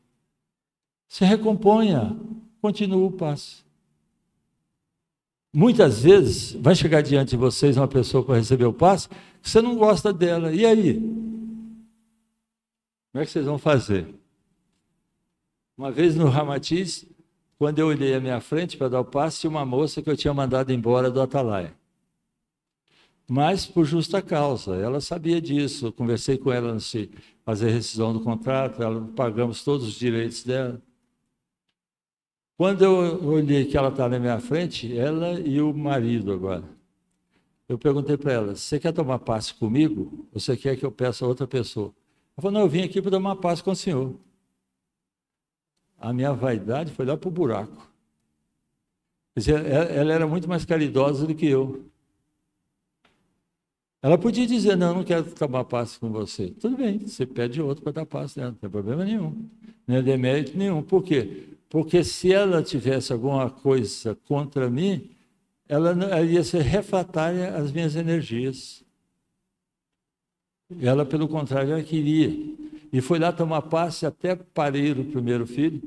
Se recomponha, continua o passe. Muitas vezes vai chegar diante de vocês uma pessoa para receber o passe, que você não gosta dela. E aí? Como é que vocês vão fazer? Uma vez no Ramatiz, quando eu olhei à minha frente para dar o passe, tinha uma moça que eu tinha mandado embora do Atalaia. Mas por justa causa, ela sabia disso, eu conversei com ela antes de fazer a rescisão do contrato, pagamos todos os direitos dela. Quando eu olhei que ela está na minha frente, ela e o marido agora, eu perguntei para ela, você quer tomar passe comigo? Ou você quer que eu peça a outra pessoa? Ela falou, não, eu vim aqui para tomar passe com o senhor. A minha vaidade foi lá para o buraco. Quer dizer, ela era muito mais caridosa do que eu. Ela podia dizer, não, eu não quero tomar passe com você. Tudo bem, você pede outro para dar passe, né? Não tem problema nenhum. Não é demérito nenhum. Por quê? Porque se ela tivesse alguma coisa contra mim, ela ia ser refratária às minhas energias. Ela, pelo contrário, ela queria. E foi lá tomar passe até parir o primeiro filho.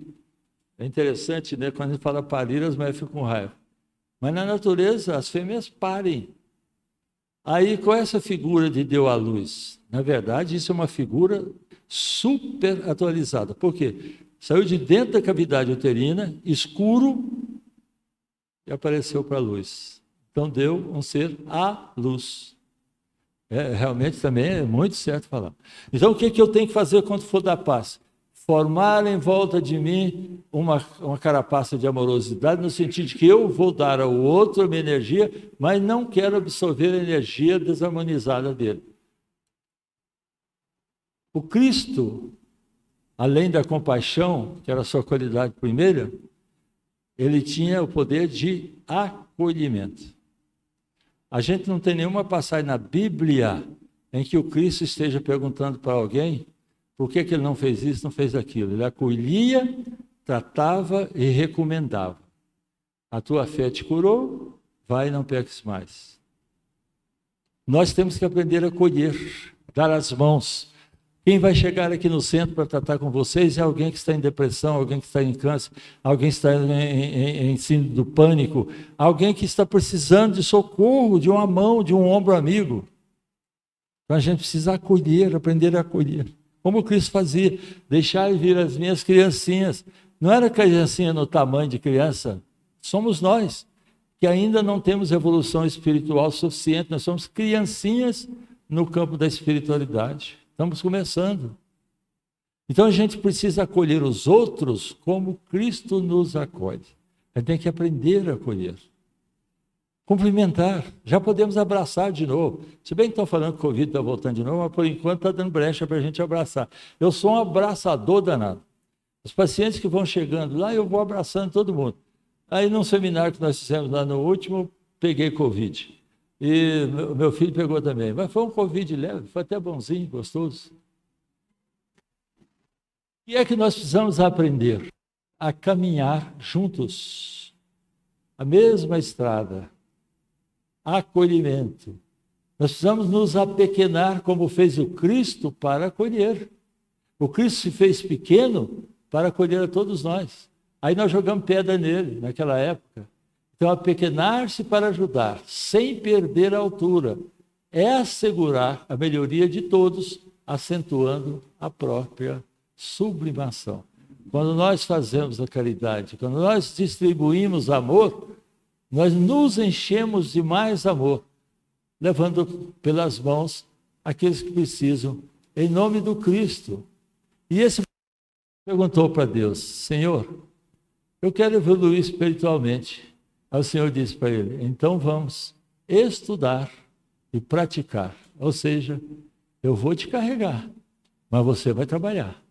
É interessante, né? Quando a gente fala parir, as mulheres ficam com raiva. Mas na natureza, as fêmeas parem. Aí, qual é essa figura de deu à luz? Na verdade, isso é uma figura super atualizada. Por quê? Saiu de dentro da cavidade uterina, escuro, e apareceu para a luz. Então deu um ser à luz. Realmente também é muito certo falar. Então o que eu tenho que fazer quando for dar paz? Formar em volta de mim uma carapaça de amorosidade, no sentido de que eu vou dar ao outro a minha energia, mas não quero absorver a energia desarmonizada dele. O Cristo, além da compaixão, que era a sua qualidade primeira, ele tinha o poder de acolhimento. A gente não tem nenhuma passagem na Bíblia em que o Cristo esteja perguntando para alguém por que ele não fez isso, não fez aquilo. Ele acolhia, tratava e recomendava. A tua fé te curou, vai e não peques mais. Nós temos que aprender a acolher, dar as mãos. Quem vai chegar aqui no centro para tratar com vocês é alguém que está em depressão, alguém que está em câncer, alguém que está em síndrome do pânico, alguém que está precisando de socorro, de uma mão, de um ombro amigo. Então a gente precisa acolher, aprender a acolher. Como o Cristo fazia, deixar vir as minhas criancinhas. Não era criancinha no tamanho de criança, somos nós, que ainda não temos evolução espiritual suficiente, nós somos criancinhas no campo da espiritualidade. Estamos começando. Então a gente precisa acolher os outros como Cristo nos acolhe. A gente tem que aprender a acolher. Cumprimentar. Já podemos abraçar de novo. Se bem que estão falando que o Covid está voltando de novo, mas por enquanto está dando brecha para a gente abraçar. Eu sou um abraçador danado. Os pacientes que vão chegando lá, eu vou abraçando todo mundo. Aí num seminário que nós fizemos lá no último, peguei Covid. E meu filho pegou também. Mas foi um Covid leve, foi até bonzinho, gostoso. E é que nós precisamos aprender a caminhar juntos. A mesma estrada. Acolhimento. Nós precisamos nos apequenar como fez o Cristo para acolher. O Cristo se fez pequeno para acolher a todos nós. Aí nós jogamos pedra nele, naquela época. Então, apequenar-se para ajudar, sem perder a altura, é assegurar a melhoria de todos, acentuando a própria sublimação. Quando nós fazemos a caridade, quando nós distribuímos amor, nós nos enchemos de mais amor, levando pelas mãos aqueles que precisam, em nome do Cristo. E esse perguntou para Deus: Senhor, eu quero evoluir espiritualmente. Aí o Senhor disse para ele: então vamos estudar e praticar. Ou seja, eu vou te carregar, mas você vai trabalhar.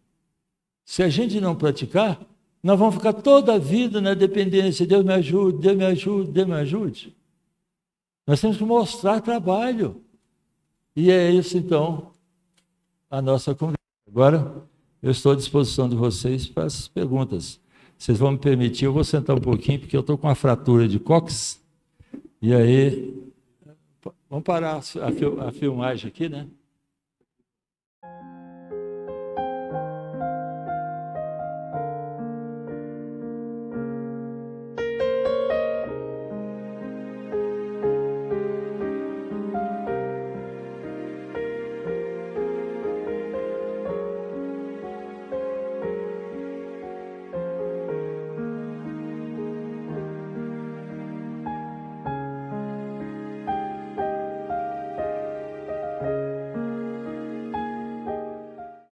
Se a gente não praticar, nós vamos ficar toda a vida na dependência. Deus me ajude, Deus me ajude, Deus me ajude. Nós temos que mostrar trabalho. E é isso, então, a nossa conversa. Agora, eu estou à disposição de vocês para as perguntas. Vocês vão me permitir, eu vou sentar um pouquinho, porque eu estou com uma fratura de cóccix. E aí, vamos parar a filmagem aqui, né?